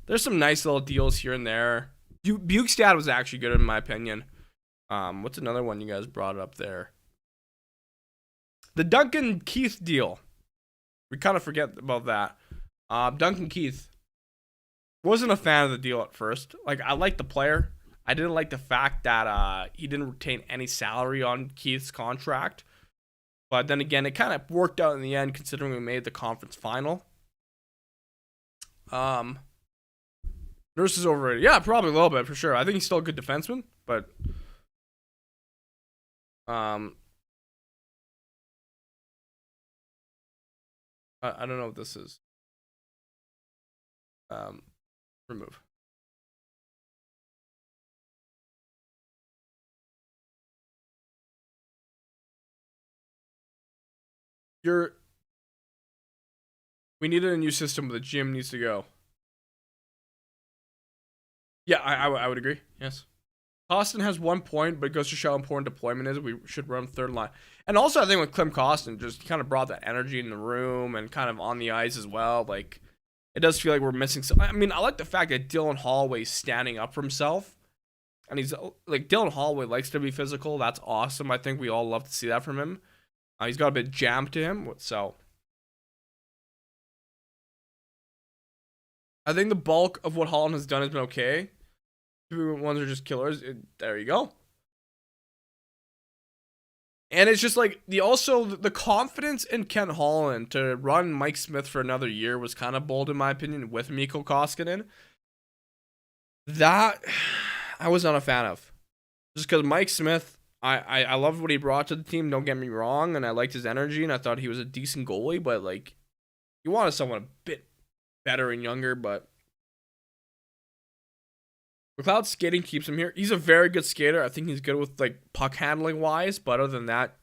There's some nice little deals here and there. Bukestad was actually good in my opinion. What's another one you guys brought up there? The Duncan Keith deal. We kind of forget about that. Duncan Keith. Wasn't a fan of the deal at first. Like, I liked the player. I didn't like the fact that he didn't retain any salary on Keith's contract. But then again, it kind of worked out in the end considering we made the conference final. Nurse is overrated. Yeah, probably a little bit for sure. I think he's still a good defenseman, but I don't know what this is. Remove. We needed a new system, but the gym needs to go. Yeah, I would agree. Yes. Kostin has 1 point, but it goes to show how important deployment is. We should run third line. And also, I think with Clem Kostin, just kind of brought that energy in the room and kind of on the ice as well. Like, it does feel like we're missing some. I mean, I like the fact that Dylan Holloway's standing up for himself. And he's, like, Dylan Holloway likes to be physical. That's awesome. I think we all love to see that from him. He's got a bit of jam to him, so I think the bulk of what Holland has done has been okay. Two ones are just killers. There you go. And it's just like the confidence in Ken Holland to run Mike Smith for another year was kind of bold in my opinion with Mikko Koskinen. That I was not a fan of. Just because Mike Smith, I loved what he brought to the team, don't get me wrong, and I liked his energy and I thought he was a decent goalie, but like you wanted someone a bit better and younger, but McLeod's skating keeps him here. He's a very good skater. I think he's good with like puck handling wise, but other than that,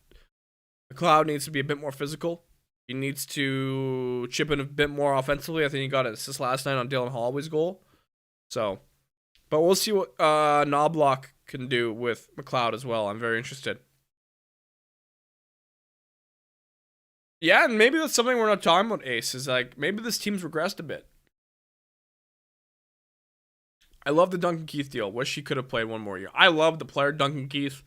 McLeod needs to be a bit more physical. He needs to chip in a bit more offensively. I think he got an assist last night on Dylan Holloway's goal. So, but we'll see what Knoblauch can do with McLeod as well. I'm very interested. Yeah, and maybe that's something we're not talking about, Ace, is like maybe this team's regressed a bit. I love the Duncan Keith deal. Wish he could have played one more year. I love the player Duncan Keith.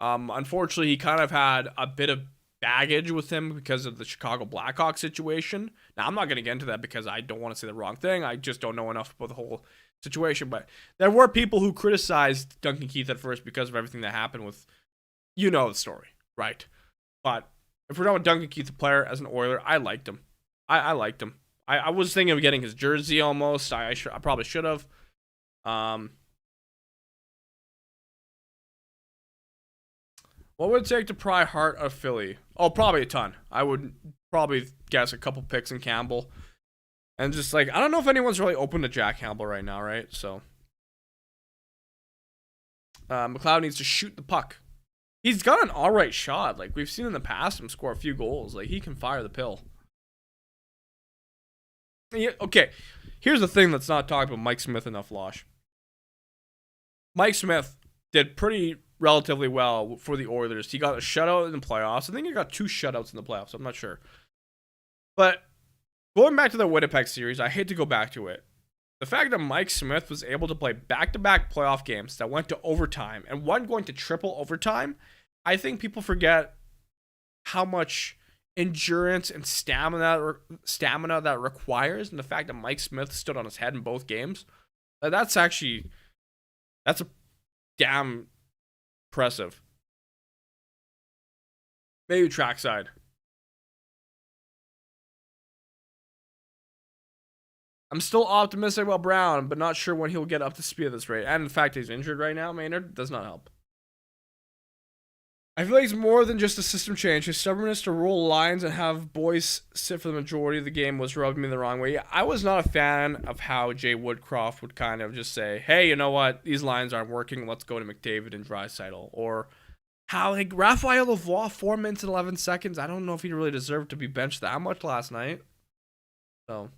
Unfortunately, he kind of had a bit of baggage with him because of the Chicago Blackhawks situation. Now, I'm not going to get into that because I don't want to say the wrong thing. I just don't know enough about the whole situation. But there were people who criticized Duncan Keith at first because of everything that happened with, you know the story, right? But if we're done with Duncan Keith, the player as an Oiler, I liked him. I liked him. I was thinking of getting his jersey almost. I probably should have. What would it take to pry Hart of Philly? Oh, probably a ton. I would probably guess a couple picks in Campbell. And just like, I don't know if anyone's really open to Jack Campbell right now, right? So, McLeod needs to shoot the puck. He's got an alright shot. Like, we've seen in the past him score a few goals. Like, he can fire the pill. Yeah, okay, here's the thing that's not talked about Mike Smith enough, Losh. Mike Smith did pretty relatively well for the Oilers. He got a shutout in the playoffs. I think he got 2 shutouts in the playoffs. I'm not sure. But going back to the Winnipeg series, I hate to go back to it. The fact that Mike Smith was able to play back-to-back playoff games that went to overtime and one going to triple overtime, I think people forget how much endurance and stamina that requires, and the fact that Mike Smith stood on his head in both games, that's a damn impressive. Maybe trackside. I'm still optimistic about Brown, but not sure when he'll get up to speed at this rate. And the fact he's injured right now, Maynard, does not help. I feel like it's more than just a system change. His stubbornness to roll lines and have boys sit for the majority of the game was rubbing me the wrong way. I was not a fan of how Jay Woodcroft would kind of just say, hey, you know what? These lines aren't working. Let's go to McDavid and Draisaitl. Or how, like, Raphael Lavoie, 4 minutes and 11 seconds. I don't know if he really deserved to be benched that much last night. So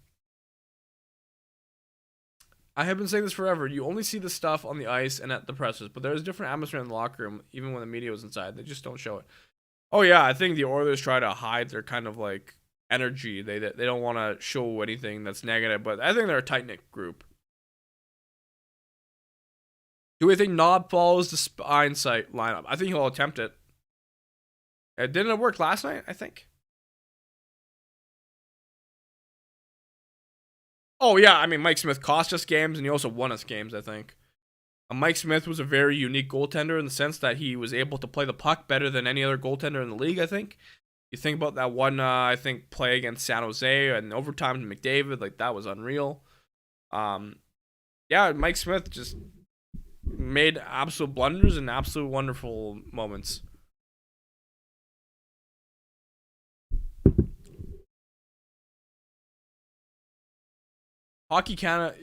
I have been saying this forever. You only see the stuff on the ice and at the pressers, but there's a different atmosphere in the locker room, even when the media was inside. They just don't show it. Oh yeah, I think the Oilers try to hide their kind of like energy. They don't want to show anything that's negative, but I think they're a tight-knit group. Do we think Knob follows the Spine-Site lineup? I think he'll attempt it. Didn't it work last night, I think? Oh, yeah, I mean, Mike Smith cost us games, and he also won us games, I think. Mike Smith was a very unique goaltender in the sense that he was able to play the puck better than any other goaltender in the league, I think. You think about that one, I think, play against San Jose and overtime to McDavid, like, that was unreal. Yeah, Mike Smith just made absolute blunders and absolute wonderful moments. Hockey Canada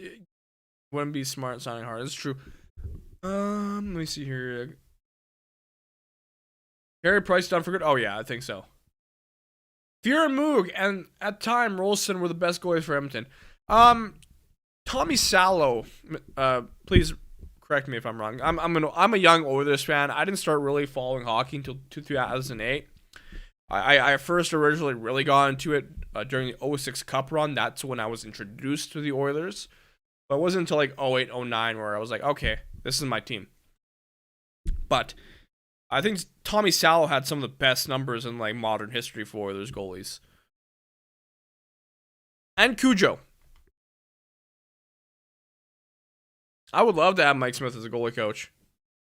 wouldn't be smart signing hard. It's true. Let me see here. Carey Price done for good? Oh yeah, I think so. Fuhrer Moog and at time Rolston were the best goalies for Edmonton. Tommy Salo, please correct me if I'm wrong. I'm a young Oilers fan. I didn't start really following hockey until 2008. I first originally really got into it during the 06 Cup run. That's when I was introduced to the Oilers. But it wasn't until like 08, 09 where I was like, okay, this is my team. But I think Tommy Salo had some of the best numbers in like modern history for Oilers goalies. And Cujo. I would love to have Mike Smith as a goalie coach.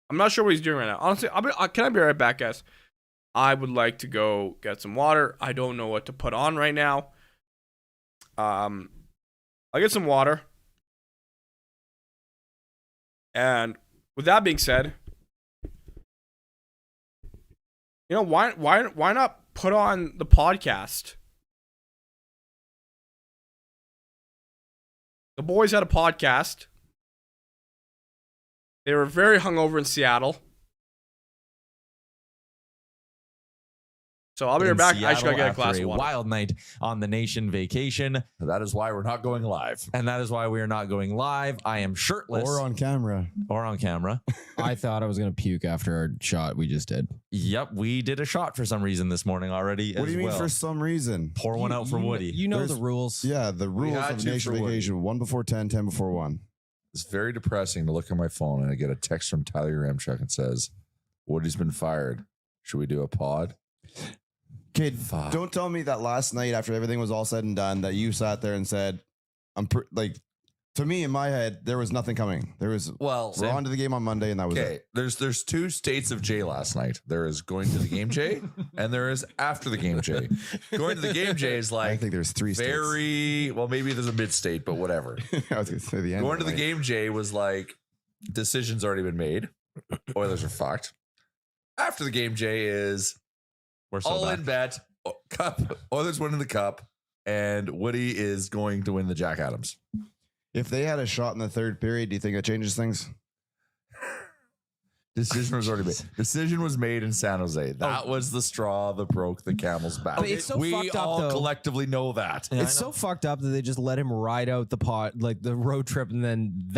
I'm not sure what he's doing right now. Honestly, can I be right back, guys? I would like to go get some water. I don't know what to put on right now. I'll get some water. And with that being said, why not put on the podcast? The boys had a podcast. They were very hungover in Seattle. So I'll be right back. I just gotta get a glass of water. Wild night on the nation vacation. That is why we're not going live. And that is why we are not going live. I am shirtless. Or on camera. I thought I was going to puke after our shot we just did. Yep, we did a shot for some reason this morning already. What do you mean for some reason? Pour one out for Woody. You know the rules. Yeah, the rules of nation vacation. 1 before 10, 10 before 1. It's very depressing to look at my phone and I get a text from Tyler Ramchuk and says, Woody's been fired. Should we do a pod? Okay, don't tell me that last night after everything was all said and done that you sat there and said, to me in my head, there was nothing coming. We're on to the game on Monday and that was it. There's 2 states of Jay last night. There is going to the game Jay and there is after the game Jay. Going to the game Jay is like, I think there's 3 states. Well, maybe there's a mid state, but whatever. I was going to say the end. Going to the game Jay was like, decision's already been made. Oilers are fucked. After the game Jay is We're so all back. in bet. Cup. Oilers winning the cup. And Woody is going to win the Jack Adams. If they had a shot in the third period, do you think that changes things? Decision was already made. Decision was made in San Jose. That was the straw that broke the camel's back. But it's so we fucked up, all though. collectively know that. Yeah, It's so fucked up that they just let him ride out the road trip, and then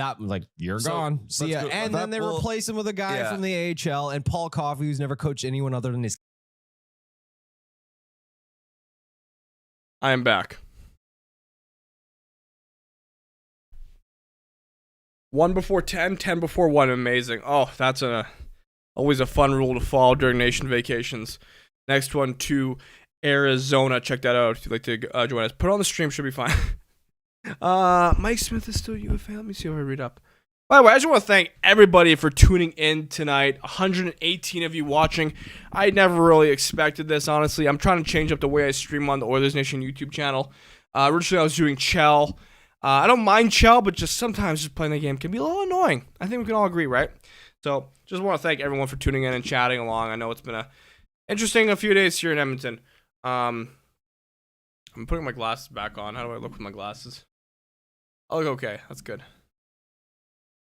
you're gone. See ya. let's go- And then they replace him with a guy from the AHL and Paul Coffey, who's never coached anyone other than his. I am back. 1 before 10, 10 before 1. Amazing. Oh, that's always a fun rule to follow during nation vacations. Next one to Arizona. Check that out if you'd like to join us. Put it on the stream, should be fine. Mike Smith is still UFA. Let me see if I read up. By the way, I just want to thank everybody for tuning in tonight. 118 of you watching. I never really expected this, honestly. I'm trying to change up the way I stream on the Oilers Nation YouTube channel. Originally, I was doing Chell. I don't mind Chell, but just sometimes just playing the game can be a little annoying. I think we can all agree, right? So just want to thank everyone for tuning in and chatting along. I know it's been a few days here in Edmonton. I'm putting my glasses back on. How do I look with my glasses? I look okay. That's good.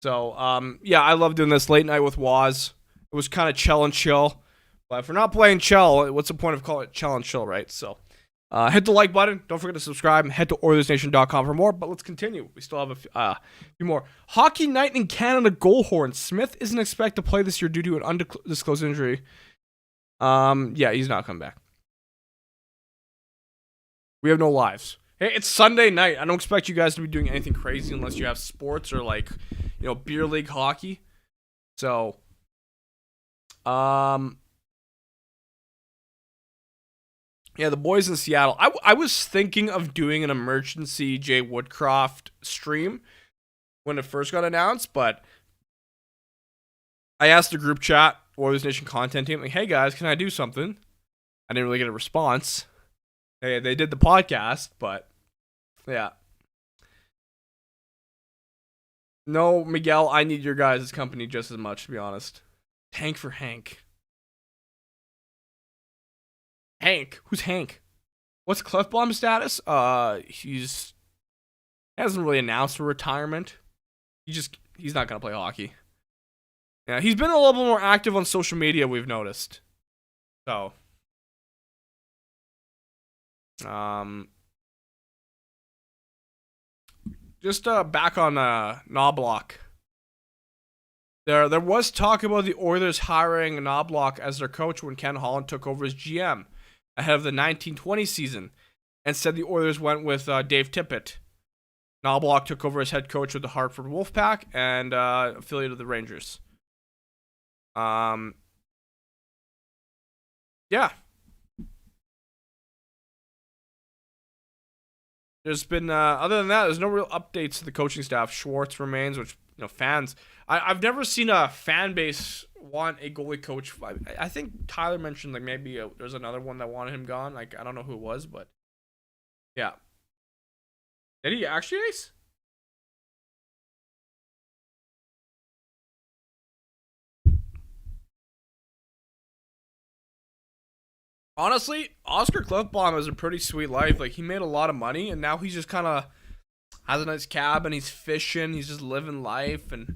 So, yeah, I love doing this late night with Waz. It was kind of Chell and chill. But if we're not playing Chell, what's the point of calling it Chell and chill, right? So, hit the like button. Don't forget to subscribe. And head to OilersNation.com for more. But let's continue. We still have a few more. Hockey Night in Canada goal horn. Smith isn't expected to play this year due to an undisclosed injury. Yeah, he's not coming back. We have no lives. Hey, it's Sunday night. I don't expect you guys to be doing anything crazy unless you have sports or beer league hockey. So, yeah, the boys in Seattle. I was thinking of doing an emergency Jay Woodcroft stream when it first got announced, but I asked the group chat, Oilers Nation content team, like, hey guys, can I do something? I didn't really get a response. They did the podcast, but yeah. No, Miguel, I need your guys' company just as much, to be honest. Tank for Hank. Hank? Who's Hank? What's Clefbaum's status? He hasn't really announced a retirement. He's not gonna play hockey. Yeah, he's been a little bit more active on social media, we've noticed. So, just back on Knoblauch. There was talk about the Oilers hiring Knoblauch as their coach when Ken Holland took over as GM ahead of the 1920 season. Instead, the Oilers went with Dave Tippett. Knoblauch took over as head coach with the Hartford Wolfpack and affiliate of the Rangers. Yeah. There's been, other than that, there's no real updates to the coaching staff. Schwartz remains, which fans. I've never seen a fan base want a goalie coach. I think Tyler mentioned like maybe there's another one that wanted him gone. Like I don't know who it was, but yeah. Did he actually, Ace? Honestly, Oscar Cliffbaum has a pretty sweet life. Like, he made a lot of money, and now he's just kind of has a nice cabin. He's fishing. He's just living life and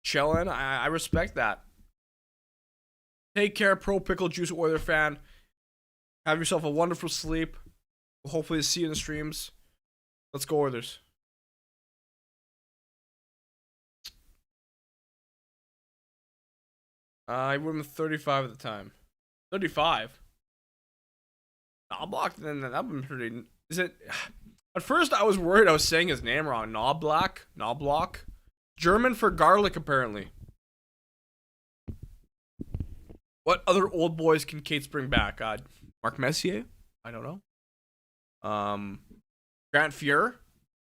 chilling. I respect that. Take care, Pro Pickle Juice Oiler fan. Have yourself a wonderful sleep. We'll hopefully see you in the streams. Let's go, Oilers. I won 35 at the time. 35? Knoblauch, then that been pretty. Is it? At first, I was worried I was saying his name wrong. Knoblauch, German for garlic, apparently. What other old boys can Cates bring back? Mark Messier? I don't know. Grant Fuhr?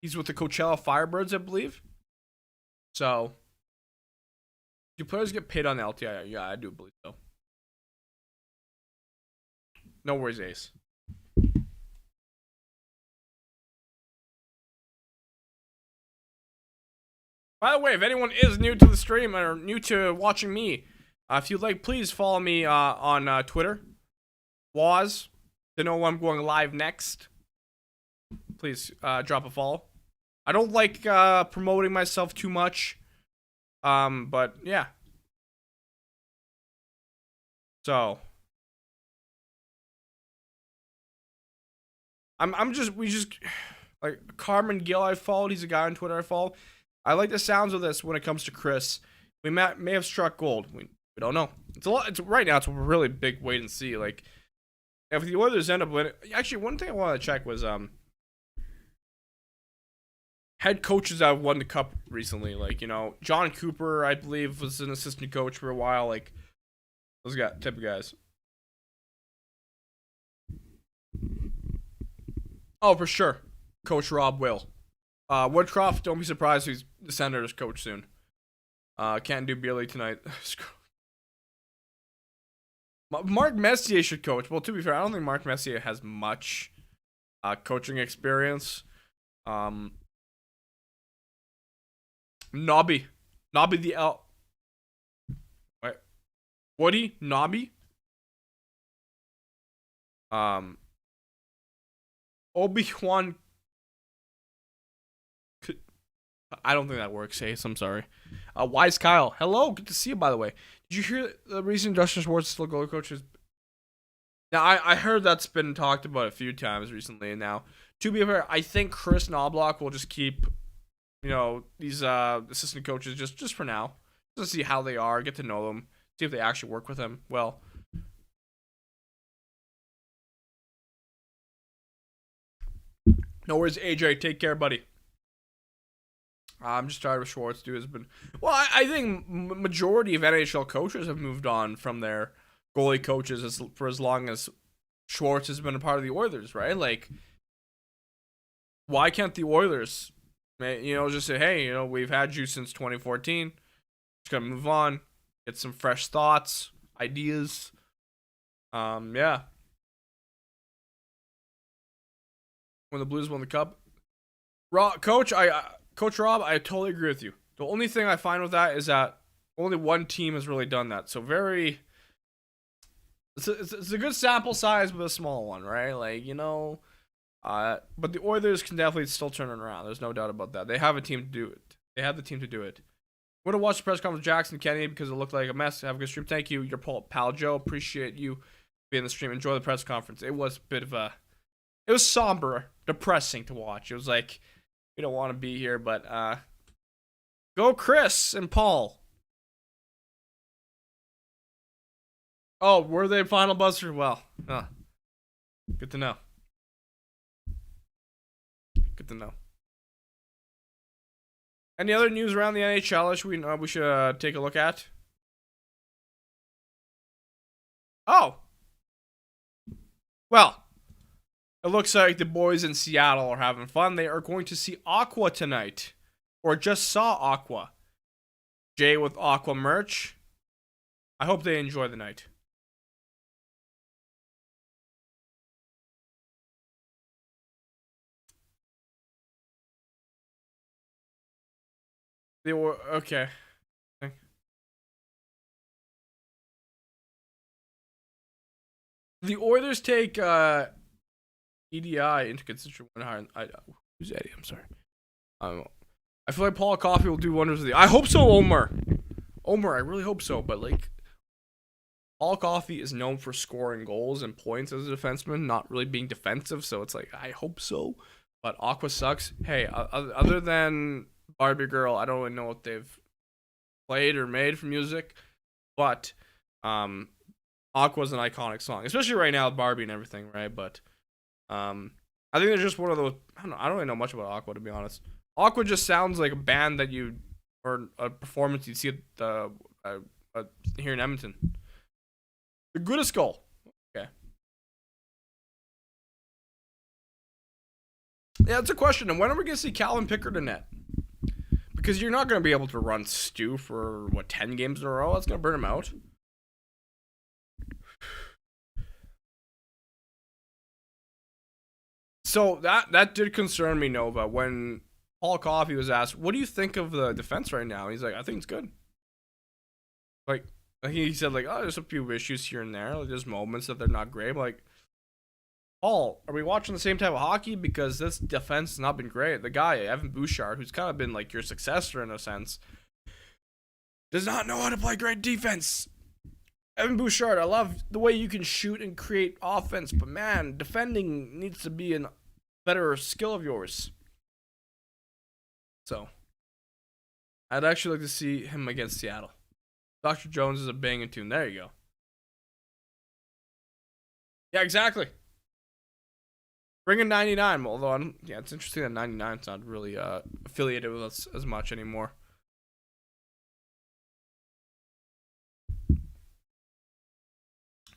He's with the Coachella Firebirds, I believe. So, do players get paid on the LTI? Yeah, I do believe so. No worries, Ace. By the way, if anyone is new to the stream or new to watching me, if you'd like, please follow me on Twitter. Waz, to know when I'm going live next. Please drop a follow. I don't like promoting myself too much. But yeah. So we just like Carmen Gill I followed. He's a guy on Twitter I follow. I like the sounds of this when it comes to Chris. We may have struck gold. We don't know. It's a lot. It's right now. It's a really big wait and see. Like if the Oilers end up winning. Actually, one thing I wanted to check was head coaches that have won the cup recently. Like John Cooper, I believe, was an assistant coach for a while. Like those type of guys. Oh, for sure, Coach Rob will. Woodcroft, don't be surprised if he's the Senators coach soon. Can't do Beerley tonight. Mark Messier should coach. Well, to be fair, I don't think Mark Messier has much coaching experience. Nobby the L. Wait, Woody Nobby. Obi-Wan. I don't think that works, Ace. I'm sorry. Wise Kyle. Hello. Good to see you, by the way. Did you hear the reason Justin Schwartz is still goalie coach is? Now, I heard that's been talked about a few times recently. And now, to be fair, I think Chris Knoblauch will just keep, these assistant coaches just for now. Just to see how they are, get to know them, see if they actually work with him well. No worries, AJ. Take care, buddy. I'm just tired of Schwartz, dude. Has been I think majority of NHL coaches have moved on from their goalie coaches for as long as Schwartz has been a part of the Oilers, right? Like, why can't the Oilers, just say, hey, we've had you since 2014. Just gonna move on, get some fresh thoughts, ideas. Yeah. When the Blues won the Cup, Coach Rob, I totally agree with you. The only thing I find with that is that only one team has really done that. So it's a good sample size, but a small one, right? Like, but the Oilers can definitely still turn it around. There's no doubt about that. They have a team to do it. They have the team to do it. Would have watched the press conference with Jackson Kennedy because it looked like a mess. Have a good stream. Thank you, your pal Joe. Appreciate you being in the stream. Enjoy the press conference. It was a bit of it was somber, depressing to watch. It was like, we don't want to be here, but go Chris and Paul. Oh, were they final buzzer? Well, good to know. Good to know. Any other news around the NHL we should take a look at? Oh. Well, it looks like the boys in Seattle are having fun. They are going to see Aqua tonight. or just saw Aqua. Jay with Aqua merch. I hope they enjoy the night. They were okay. The Oilers take EDI into consideration when hiring. Who's Eddie? I'm sorry. I feel like Paul Coffey will do wonders with you. I hope so, Omar. Omar, I really hope so. But like, Paul Coffey is known for scoring goals and points as a defenseman, not really being defensive. So it's like, I hope so. But Aqua sucks. Hey, other than Barbie Girl, I don't really know what they've played or made for music. But Aqua's an iconic song, especially right now with Barbie and everything, right? But I think they're just one of those. I don't really know much about Aqua, to be honest. Aqua just sounds like a band that you, or a performance you'd see at here in Edmonton. The Good Skull. Okay. Yeah, that's a question. And when are we gonna see Calvin Pickard in net? Because you're not gonna be able to run Stu for 10 games in a row. That's gonna burn him out. So that did concern me, Nova, when Paul Coffey was asked, what do you think of the defense right now? He's like, I think it's good. Like, he said, like, oh, there's a few issues here and there. Like, there's moments that they're not great. Like, Paul, are we watching the same type of hockey? Because this defense has not been great. The guy, Evan Bouchard, who's kind of been like your successor in a sense, does not know how to play great defense. Evan Bouchard, I love the way you can shoot and create offense, but man, defending needs to be a better skill of yours. So, I'd actually like to see him against Seattle. Dr. Jones is a banging tune. There you go. Yeah, exactly. Bring in 99, although it's interesting that 99's not really affiliated with us as much anymore.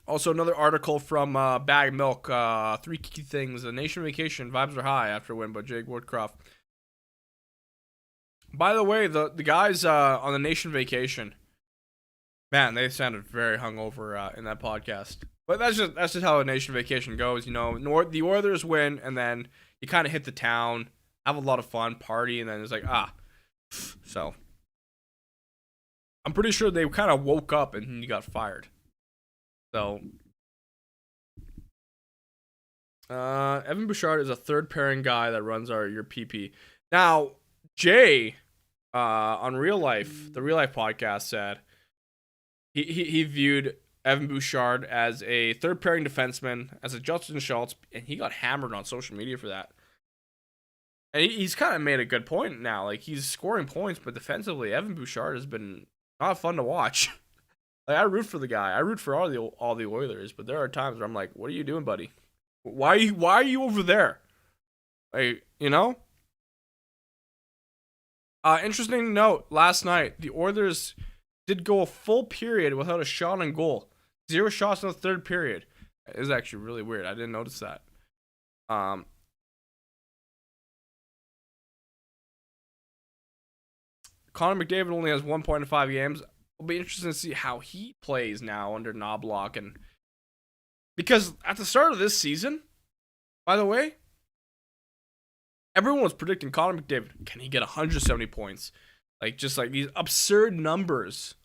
Also, another article from Bag Milk. 3 key things. The nation vacation. Vibes are high after win by Jay Woodcroft. By the way, the guys on the nation vacation, man, they sounded very hungover in that podcast. But that's just how a nation vacation goes. You know, the Oilers win, and then you kind of hit the town, have a lot of fun, party, and then it's like, So, I'm pretty sure they kind of woke up and he got fired. So, Evan Bouchard is a third pairing guy that runs your PP. Now, Jay, on Real Life, the Real Life podcast said he viewed Evan Bouchard as a third pairing defenseman, as a Justin Schultz, and he got hammered on social media for that. And he's kind of made a good point now. Like, he's scoring points, but defensively, Evan Bouchard has been not fun to watch. Like, I root for the guy. I root for all the Oilers, but there are times where I'm like, "What are you doing, buddy? Why are you over there?" Like, you know. Interesting note. Last night, the Oilers did go a full period without a shot on goal. 0 shots in the third period. It is actually really weird. I didn't notice that. Connor McDavid only has 1.5 games. It'll be interesting to see how he plays now under Knoblauch, and because at the start of this season, by the way, everyone was predicting Connor McDavid, can he get 170 points? Like, just like these absurd numbers.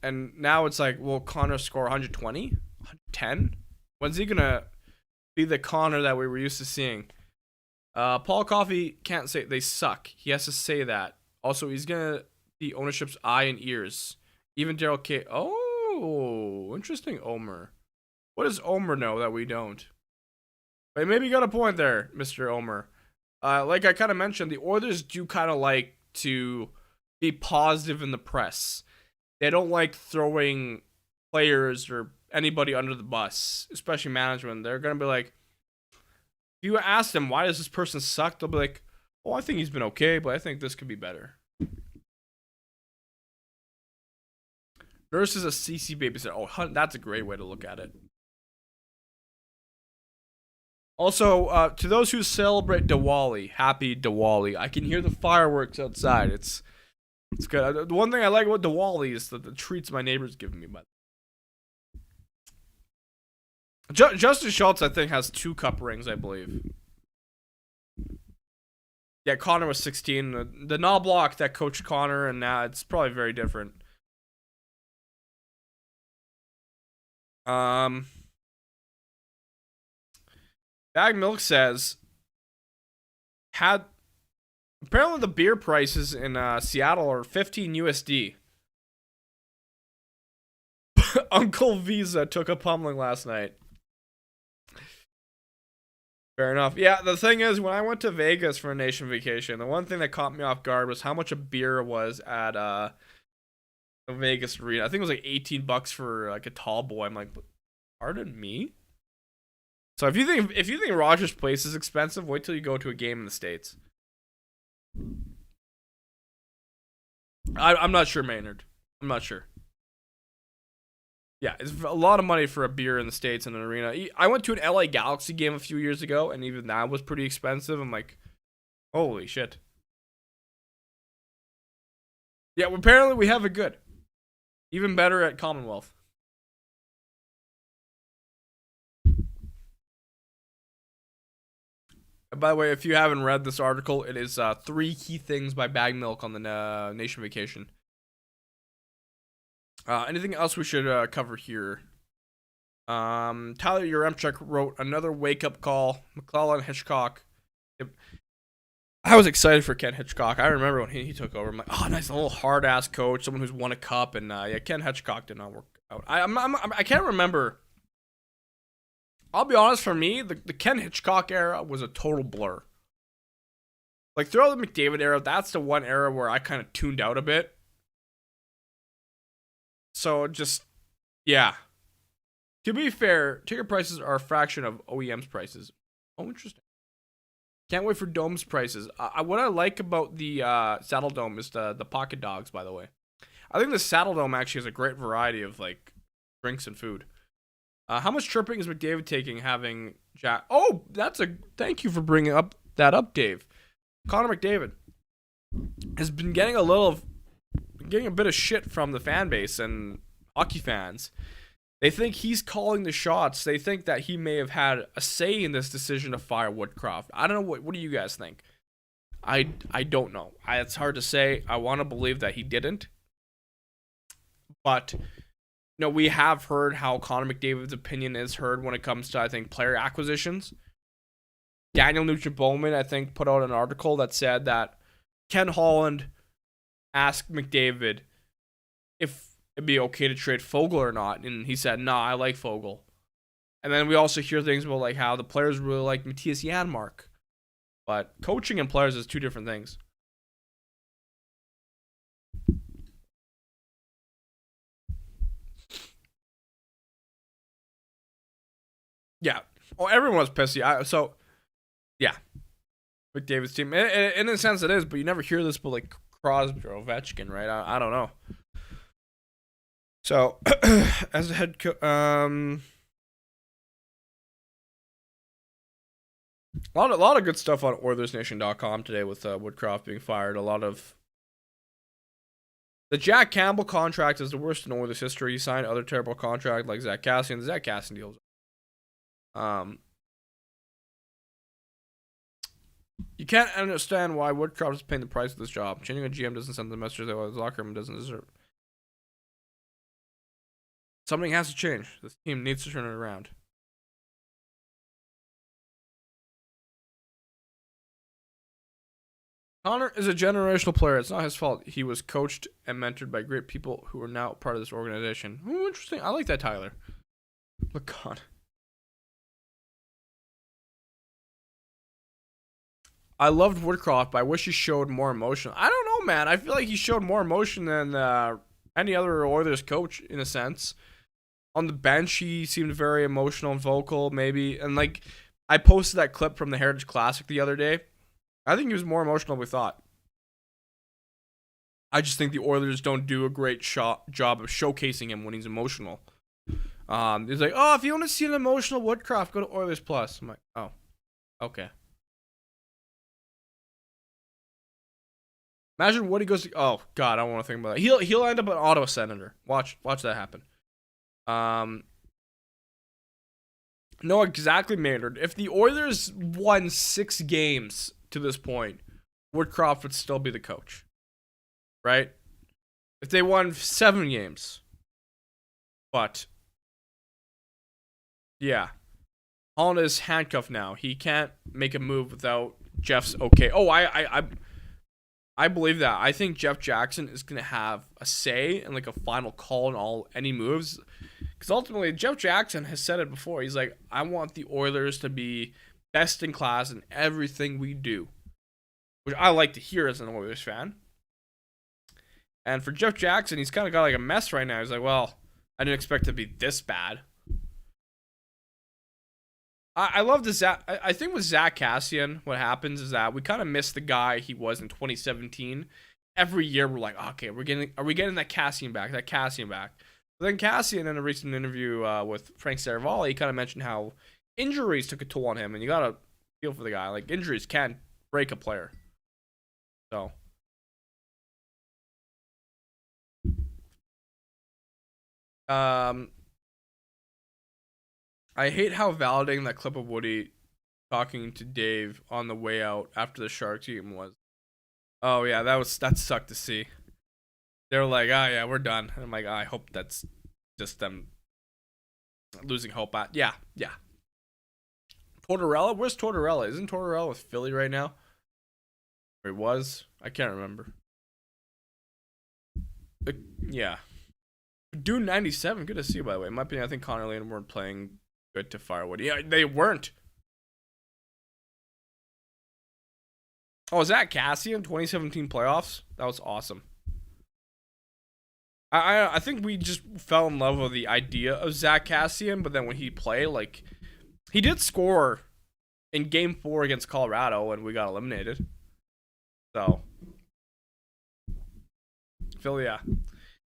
And now it's like, will Connor score 120? 110? When's he gonna be the Connor that we were used to seeing? Paul Coffey can't say they suck. He has to say that. Also, he's gonna be ownership's eye and ears. Even Daryl K. Oh, interesting, Omer. What does Omer know that we don't? But maybe you got a point there, Mr. Omer. Like I kind of mentioned, the Oilers do kind of like to be positive in the press. They don't like throwing players or anybody under the bus, especially management. They're going to be like, if you ask them, why does this person suck? They'll be like, oh, I think he's been okay, but I think this could be better. Nurse is a CC babysitter. Oh, that's a great way to look at it. Also, to those who celebrate Diwali, happy Diwali. I can hear the fireworks outside. It's good. The one thing I like about Diwali is the treats my neighbors give me. But Justin Schultz, I think, has 2 cup rings, I believe. Yeah, Connor was 16. The Knoblauch that coached Connor, and now it's probably very different. Bag Milk says, apparently the beer prices in Seattle are 15 USD. Uncle Visa took a pummeling last night. Fair enough. Yeah, the thing is, when I went to Vegas for a nation vacation, the one thing that caught me off guard was how much a beer was at the Vegas arena. I think it was like $18 for like a tall boy. I'm like, pardon me? So if you think Rogers Place is expensive, wait till you go to a game in the States. I'm not sure, Maynard. I'm not sure. Yeah, it's a lot of money for a beer in the States in an arena. I went to an LA Galaxy game a few years ago, and even that was pretty expensive. I'm like, holy shit. Yeah, well, apparently we have it good. Even better at Commonwealth. And by the way, if you haven't read this article, it is 3 key things by Bag Milk on the Nation Vacation. Anything else we should cover here? Tyler Yaremchuk wrote another wake-up call. McClellan, Hitchcock. I was excited for Ken Hitchcock. I remember when he took over. I'm like, oh, nice, a little hard-ass coach, someone who's won a cup. And yeah, Ken Hitchcock did not work out. I can't remember. I'll be honest, for me, the Ken Hitchcock era was a total blur. Like, throughout the McDavid era, that's the one era where I kind of tuned out a bit. So, just, yeah. To be fair, ticket prices are a fraction of OEM's prices. Oh, interesting. Can't wait for Dome's prices. What I like about the Saddle Dome is the pocket dogs, by the way. I think the Saddle Dome actually has a great variety of, like, drinks and food. How much chirping is McDavid taking having Jack? Oh, thank you for bringing that up, Dave. Connor McDavid has been getting a bit of shit from the fan base and hockey fans. They think he's calling the shots. They think that he may have had a say in this decision to fire Woodcroft. I don't know. What do you guys think? I don't know. It's hard to say. I want to believe that he didn't. But, we have heard how Connor McDavid's opinion is heard when it comes to, I think, player acquisitions. Daniel Nugent-Bowman, I think, put out an article that said that Ken Holland asked McDavid if it'd be okay to trade Fogle or not, and he said, "Nah, I like Fogle." And then we also hear things about like how the players really like Matthias Janmark, but coaching and players is 2 different things. Yeah. Oh, everyone was pissy. Yeah, McDavid's team. In a sense, it is, but you never hear this, but like Crosby or Ovechkin, right? I don't know. So, as a head coach, a lot of good stuff on OilersNation.com today with Woodcroft being fired. A lot of the Jack Campbell contract is the worst in Oilers history. He signed other terrible contract like Zach Cassian. The Zach Cassian deals. You can't understand why Woodcroft is paying the price of this job. Changing a GM doesn't send the message that his locker room doesn't deserve. Something has to change. This team needs to turn it around. Connor is a generational player. It's not his fault. He was coached and mentored by great people who are now part of this organization. Ooh, interesting. I like that, Tyler. Look, God. I loved Woodcroft, but I wish he showed more emotion. I don't know, man. I feel like he showed more emotion than any other Oilers coach, in a sense. On the bench, he seemed very emotional and vocal, maybe. And, like, I posted that clip from the Heritage Classic the other day. I think he was more emotional than we thought. I just think the Oilers don't do a great job of showcasing him when he's emotional. He's like, oh, if you want to see an emotional Woodcroft, go to Oilers Plus. I'm like, oh, Okay. Imagine what he goes to, oh god, I don't want to think about that. He'll end up an Ottawa Senator. Watch that happen. No, exactly, Maynard. If the Oilers won 6 games to this point, Woodcroft would still be the coach. Right? If they won 7 games. But yeah. Holland is handcuffed now. He can't make a move without Jeff's okay. Oh, I believe that. I think Jeff Jackson is gonna have a say and like a final call on any moves. Because ultimately, Jeff Jackson has said it before. He's like, I want the Oilers to be best in class in everything we do. Which I like to hear as an Oilers fan. And for Jeff Jackson, he's kind of got like a mess right now. He's like, well, I didn't expect it to be this bad. I love the Zach. I think with Zach Kassian, what happens is that we kind of miss the guy he was in 2017. Every year we're like, okay, are we getting that Kassian back? But then Kassian, in a recent interview with Frank Saravalli, he kind of mentioned how injuries took a toll on him, and you gotta feel for the guy. Like, injuries can break a player. So. I hate how validating that clip of Woody talking to Dave on the way out after the Sharks game was. Oh yeah, that sucked to see. They were like, oh yeah, we're done. And I'm like, I hope that's just them losing hope. Yeah. Tortorella? Where's Tortorella? Isn't Tortorella with Philly right now? Or he was? I can't remember. Yeah. Dune 97, good to see you, by the way. In my opinion, I think Connor Lane weren't playing good to Firewood. Yeah, they weren't. Oh, was that Kassian 2017 playoffs? That was awesome. I think we just fell in love with the idea of Zach Kassian, but then when he played, like, he did score in Game 4 against Colorado, and we got eliminated. So, Phil, yeah.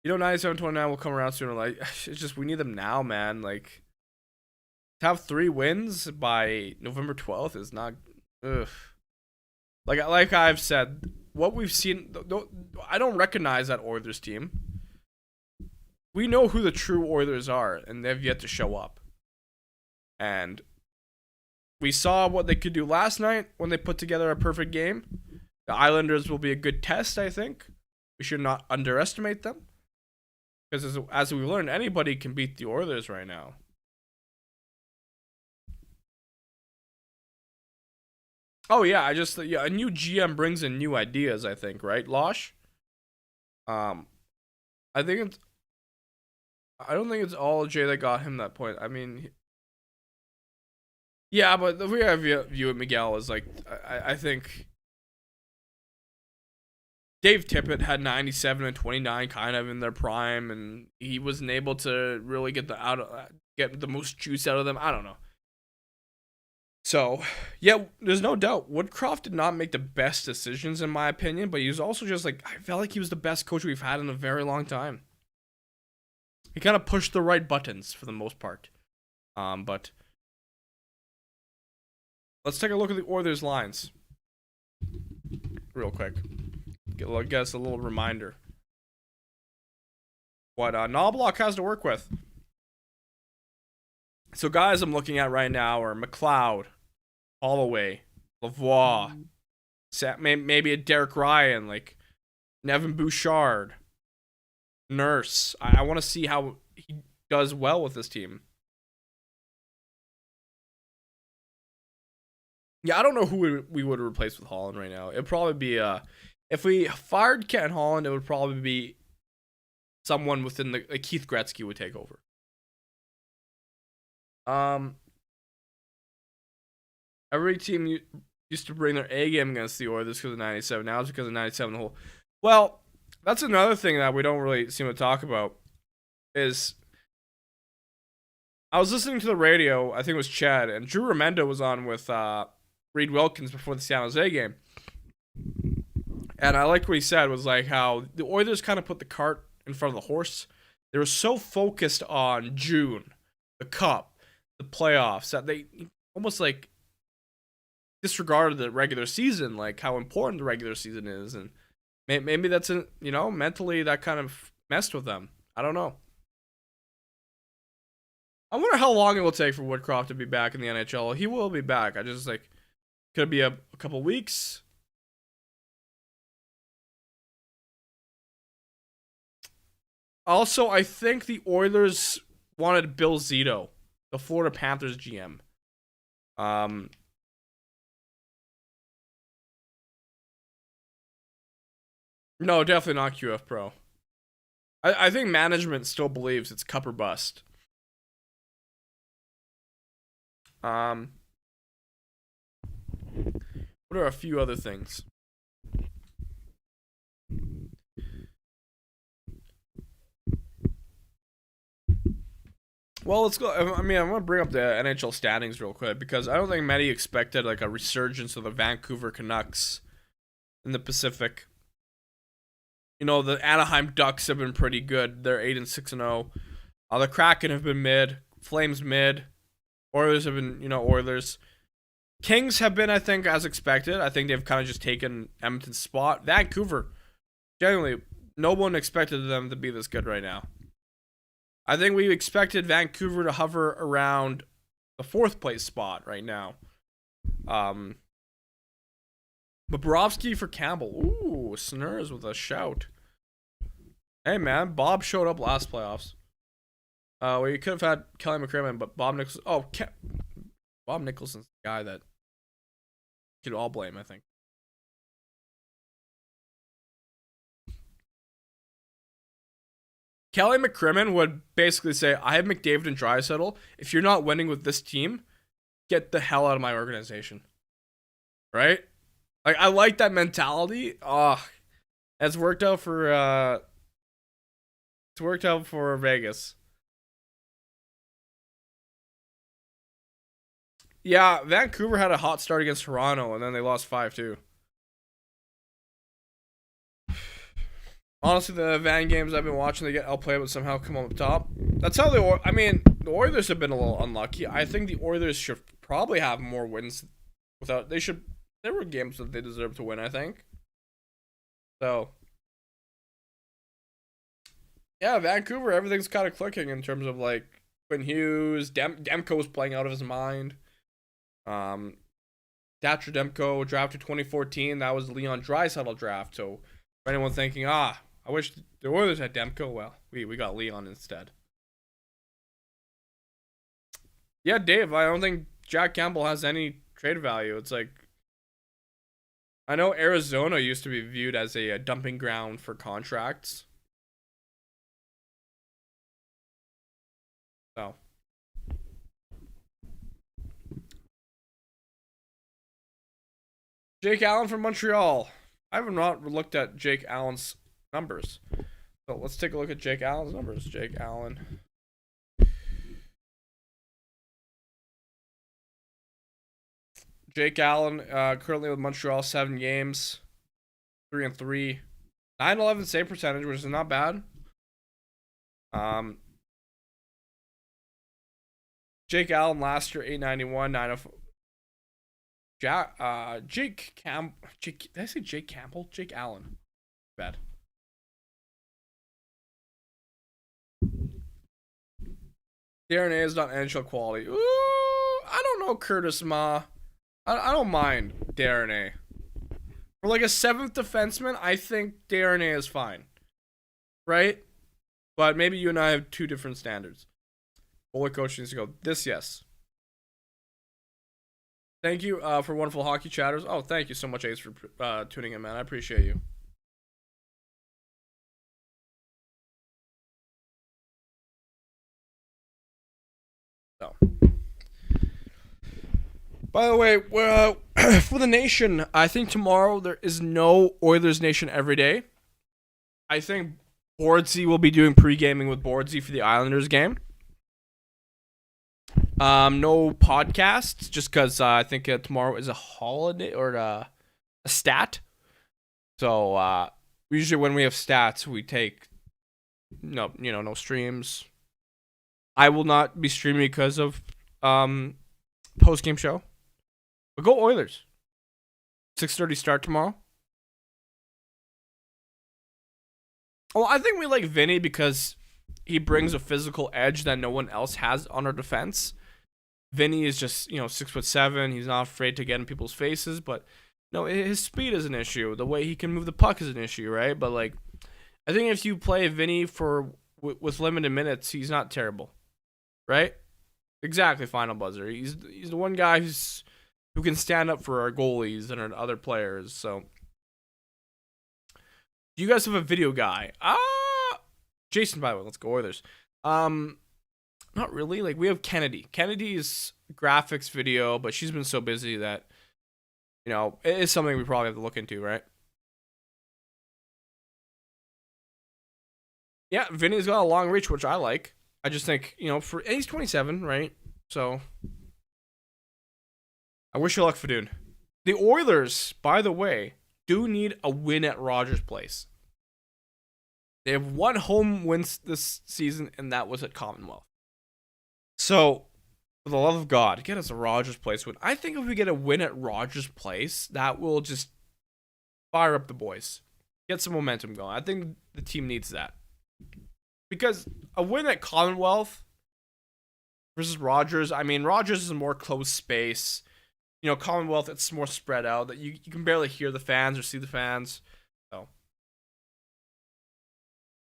97-29 will come around sooner. Like, it's just we need them now, man. Like, to have 3 wins by November 12th is not. Ugh. Like I've said, what we've seen. I don't recognize that Oilers team. We know who the true Oilers are, and they've yet to show up. And we saw what they could do last night when they put together a perfect game. The Islanders will be a good test, I think. We should not underestimate them. Because as we learned, anybody can beat the Oilers right now. Oh yeah, a new GM brings in new ideas, I think, right, Losh? I don't think it's all Jay that got him that point. I mean, yeah, but the way I view it, Miguel, is like, I think Dave Tippett had 97 and 29 kind of in their prime, and he wasn't able to really get the most juice out of them. I don't know. So, yeah, there's no doubt. Woodcroft did not make the best decisions, in my opinion, but he was also just like, I felt like he was the best coach we've had in a very long time. He kind of pushed the right buttons for the most part. But let's take a look at the Oilers lines real quick. Get us a little reminder what Knoblauch has to work with. So guys I'm looking at right now are McLeod, Holloway, Lavoie, maybe a Derek Ryan, like Nevin Bouchard, Nurse. I want to see how he does well with this team. Yeah, I don't know who we would replace with Holland right now. It'd probably be if we fired Ken Holland, it would probably be someone within the Keith Gretzky would take over. Every team used to bring their A game against the Oilers because of 97. Now it's because of 97 the whole. Well, that's another thing that we don't really seem to talk about. Is I was listening to the radio. I think it was Chad, and Drew Remendo was on with Reed Wilkins before the San Jose game. And I liked what he said, was like how the Oilers kind of put the cart in front of the horse. They were so focused on June, the Cup, the playoffs, that they almost like disregarded the regular season, like how important the regular season is, and maybe that's mentally that kind of messed with them. I don't know. I wonder how long it will take for Woodcroft to be back in the NHL. He will be back. I just could it be a couple weeks? Also, I think the Oilers wanted Bill Zito, the Florida Panthers GM. No, definitely not QF Pro. I think management still believes it's cup or bust. What are a few other things? Well, let's go. I mean, I'm going to bring up the NHL standings real quick because I don't think many expected like a resurgence of the Vancouver Canucks in the Pacific. You know, the Anaheim Ducks have been pretty good. They're 8-6-0. The Kraken have been mid. Flames mid. Oilers have been, Oilers. Kings have been, I think, as expected. I think they've kind of just taken Edmonton's spot. Vancouver, genuinely, no one expected them to be this good right now. I think we expected Vancouver to hover around the 4th place spot right now. Bobrovsky for Campbell. Ooh, Snurs with a shout. Hey, man. Bob showed up last playoffs. We could have had Kelly McCrimmon, but Bob Nicholson. Oh, Bob Nicholson's the guy that could all blame, I think. Kelly McCrimmon would basically say, I have McDavid and Draisaitl. If you're not winning with this team, get the hell out of my organization. Right? Like, I like that mentality. It's worked out for Vegas. Yeah, Vancouver had a hot start against Toronto, and then they lost 5-2. Honestly, the Van games I've been watching, they get outplayed, but somehow come on the top. That's how the Oilers have been a little unlucky. I think the Oilers should probably have more wins. There were games that they deserved to win, I think. So, yeah, Vancouver, everything's kind of clicking in terms of like Quinn Hughes. Demko was playing out of his mind. Thatcher Demko drafted 2014. That was the Leon Draisaitl draft. So, for anyone thinking, I wish the Oilers had Demko, well, we got Leon instead. Yeah, Dave, I don't think Jack Campbell has any trade value. It's like, I know Arizona used to be viewed as a dumping ground for contracts. So. Jake Allen from Montreal. I have not looked at Jake Allen's numbers. So let's take a look at Jake Allen's numbers. Jake Allen. Jake Allen, currently with Montreal, 7 games, 3-3, 9-11 save percentage, which is not bad. Jake Allen last year, 891, 904. Jake Campbell. Did I say Jake Campbell? Jake Allen. Bad. Darren A is not NHL quality. Ooh, I don't know, Curtis Ma. I don't mind Darren A. For like a 7th defenseman, I think Darren A is fine. Right? But maybe you and I have 2 different standards. Bullet coach needs to go. This, yes. Thank you for wonderful hockey chatters. Oh, thank you so much, Ace, for tuning in, man. I appreciate you. So. By the way, for the nation, I think tomorrow there is no Oilers Nation every day. I think Bordsey will be doing pre-gaming with Bordsey for the Islanders game. No podcasts, just because I think tomorrow is a holiday or a stat. So usually when we have stats, we take no streams. I will not be streaming because of post-game show. But go Oilers. 6:30 start tomorrow. Well, I think we like Vinny because he brings a physical edge that no one else has on our defense. Vinny is just, 6'7". He's not afraid to get in people's faces, but no, his speed is an issue. The way he can move the puck is an issue, right? But like, I think if you play Vinny with limited minutes, he's not terrible, right? Exactly, final buzzer. He's the one guy who can stand up for our goalies and our other players. So, do you guys have a video guy? Jason, by the way, let's go Oilers. Not really. Like, we have Kennedy. Kennedy's graphics video, but she's been so busy that, it is something we probably have to look into, right? Yeah, Vinny's got a long reach, which I like. I just think, and he's 27, right? So, I wish you luck, Fadoon. The Oilers, by the way, do need a win at Rogers Place. They have one home win this season, and that was at Commonwealth. So, for the love of God, get us a Rogers Place win. I think if we get a win at Rogers Place, that will just fire up the boys. Get some momentum going. I think the team needs that. Because a win at Commonwealth versus Rogers, Rogers is a more closed space. Commonwealth, it's more spread out. That you can barely hear the fans or see the fans. So,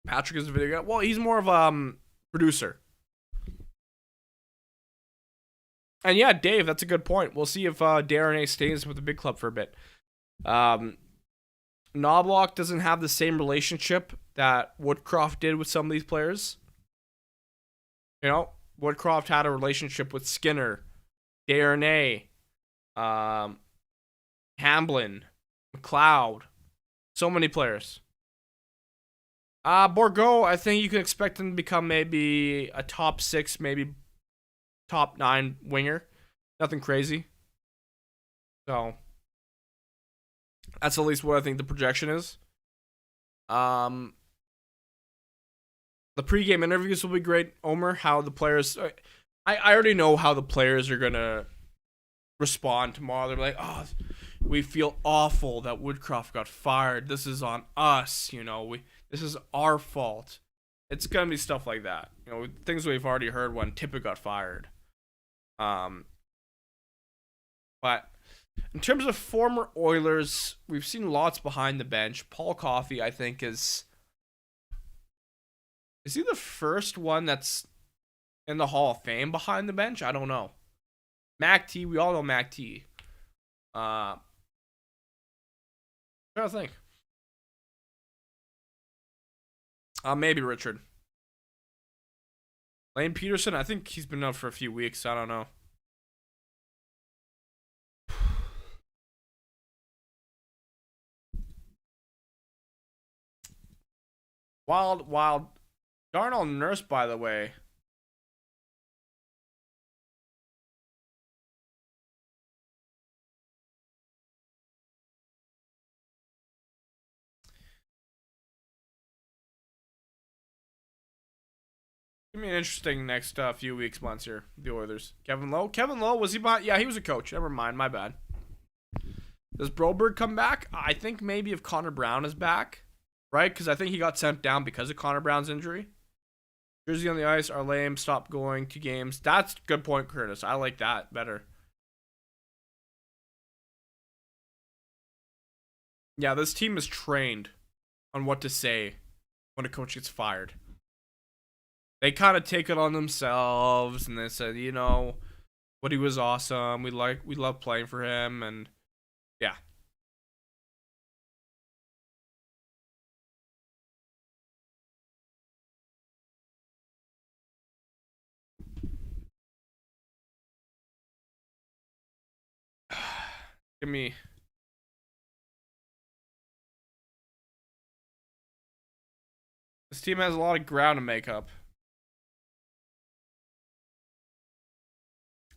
Patrick is a video guy. Well, he's more of a producer. And yeah, Dave, that's a good point. We'll see if Darren A stays with the big club for a bit. Knoblauch doesn't have the same relationship that Woodcroft did with some of these players. Woodcroft had a relationship with Skinner, Darren A, Hamblin, McLeod, so many players. Bourgault, I think you can expect him to become maybe a top 6, maybe top 9 winger. Nothing crazy. So, that's at least what I think the projection is. The pregame interviews will be great, Omer. How the players... I already know how the players are going to respond tomorrow. They're like, we feel awful that Woodcroft got fired. This is on us, this is our fault. It's going to be stuff like that. Things we've already heard when Tippett got fired. But in terms of former Oilers, we've seen lots behind the bench. Paul Coffey, I think, is he the first one that's in the Hall of Fame behind the bench? I don't know. Mac T, we all know Mac T. I'm trying to think. Maybe Richard. Lane Peterson, I think he's been out for a few weeks. I don't know. Wild. Darnell Nurse, by the way. Give me an interesting next few weeks, months here. The Oilers. Kevin Lowe, was he behind? Yeah, he was a coach. Never mind, my bad. Does Broberg come back? I think maybe if Connor Brown is back, right? Because I think he got sent down because of Connor Brown's injury. Jersey on the ice are lame. Stop going to games. That's a good point, Curtis. I like that better. Yeah, this team is trained on what to say when a coach gets fired. They kind of take it on themselves, and they said, Woody was awesome. We love playing for him, and yeah. Give me. This team has a lot of ground to make up.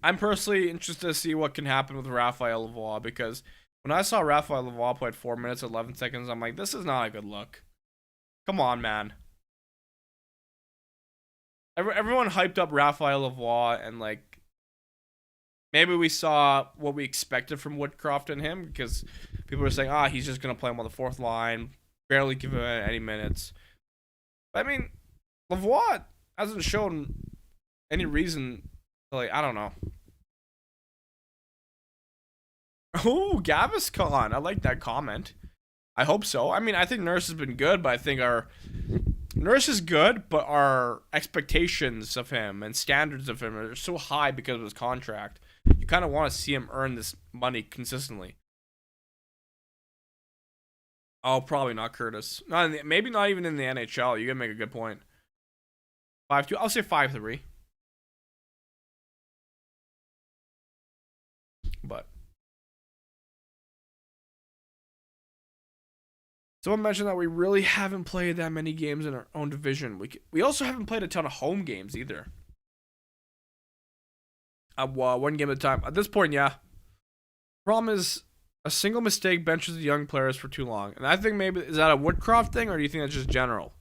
I'm personally interested to see what can happen with Raphael Lavoie, because when I saw Raphael Lavoie play 4 minutes 11 seconds, I'm like, this is not a good look. Come on, man. Everyone hyped up Raphael Lavoie, and like, maybe we saw what we expected from Woodcroft and him, because people were saying, he's just going to play him on the fourth line, barely give him any minutes. But, I mean, Lavoie hasn't shown any reason to, like, I don't know. Oh, Gaviscon. I like that comment. I hope so. I mean, I think Nurse has been good, but I think Nurse is good, but our expectations of him and standards of him are so high because of his contract. You kind of want to see him earn this money consistently. Oh, probably not Curtis. Maybe not even in the NHL. You gotta make a good point. 5-2. I'll say 5-3. But someone mentioned that we really haven't played that many games in our own division. We also haven't played a ton of home games either. One game at a time. At this point, yeah. Problem is, a single mistake benches the young players for too long. And I think maybe, is that a Woodcroft thing, or do you think that's just general?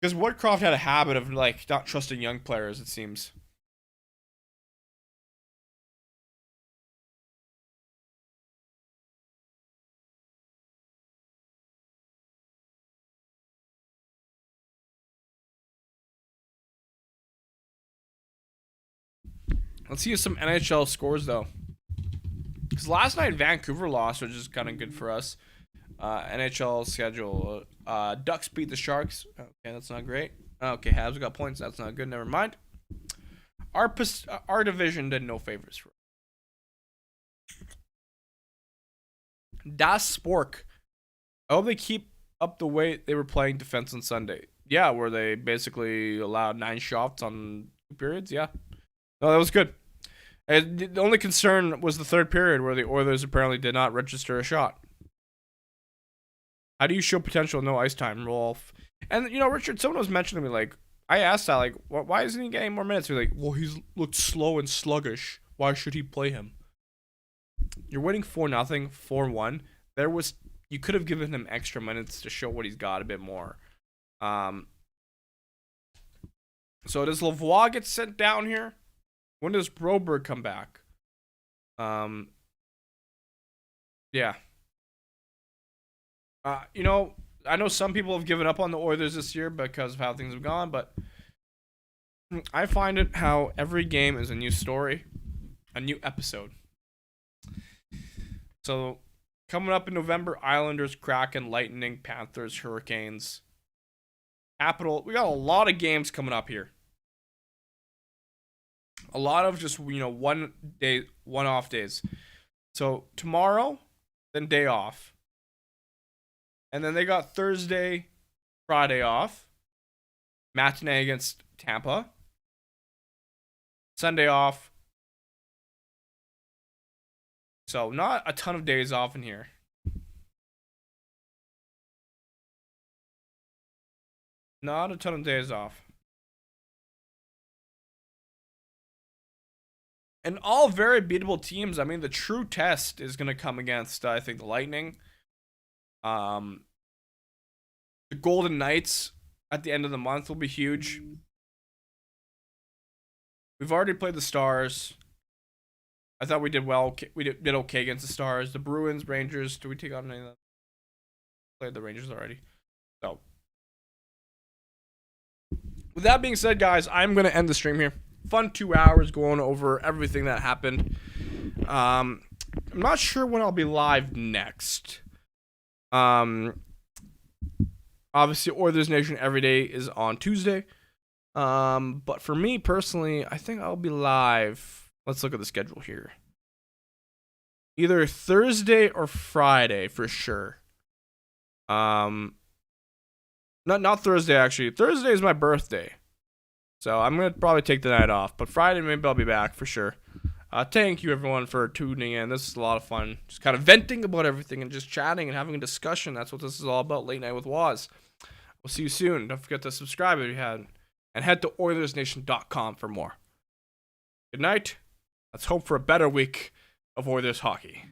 Because Woodcroft had a habit of, like, not trusting young players, it seems. Let's see some NHL scores, though. Because last night Vancouver lost, which is kind of good for us. NHL schedule. Ducks beat the Sharks. Okay, that's not great. Okay, Habs got points. That's not good. Never mind. Our division did no favors for us. Das Spork. I hope they keep up the way they were playing defense on Sunday. Yeah, where they basically allowed 9 shots on 2 periods. Yeah. No, that was good. And the only concern was the third period, where the Oilers apparently did not register a shot. How do you show potential no ice time, Rolf? And, you know, Richard, someone was mentioning to me, like, I asked that, like, why isn't he getting more minutes? He's like, well, he's looked slow and sluggish. Why should he play him? You're winning 4-0, 4-1. You could have given him extra minutes to show what he's got a bit more. So does Lavoie get sent down here? When does Broberg come back? Yeah. You know, I know some people have given up on the Oilers this year because of how things have gone, but I find it how every game is a new story, a new episode. So, coming up in November, Islanders, Kraken, Lightning, Panthers, Hurricanes, Capital. We got a lot of games coming up here. A lot of just, you know, one-off days. So, tomorrow, then day off. And then they got Thursday, Friday off. Matinee against Tampa. Sunday off. So, not a ton of days off in here. Not a ton of days off. And all very beatable teams. I mean, the true test is going to come against, I think, the Lightning. The Golden Knights at the end of the month will be huge. We've already played the Stars. I thought we did well. We did okay against the Stars. The Bruins, Rangers. Do we take on any of them? Played the Rangers already. So, with that being said, guys, I'm going to end the stream here. Fun 2 hours going over everything that happened. I'm not sure when I'll be live next. Obviously, Oilers Nation every day is on Tuesday. But for me personally, I think I'll be live. Let's look at the schedule here. Either Thursday or Friday for sure. Not Thursday actually. Thursday is my birthday. So I'm going to probably take the night off. But Friday, maybe I'll be back for sure. Thank you, everyone, for tuning in. This is a lot of fun. Just kind of venting about everything and just chatting and having a discussion. That's what this is all about, Late Night with Waz. We'll see you soon. Don't forget to subscribe if you hadn't. And head to OilersNation.com for more. Good night. Let's hope for a better week of Oilers hockey.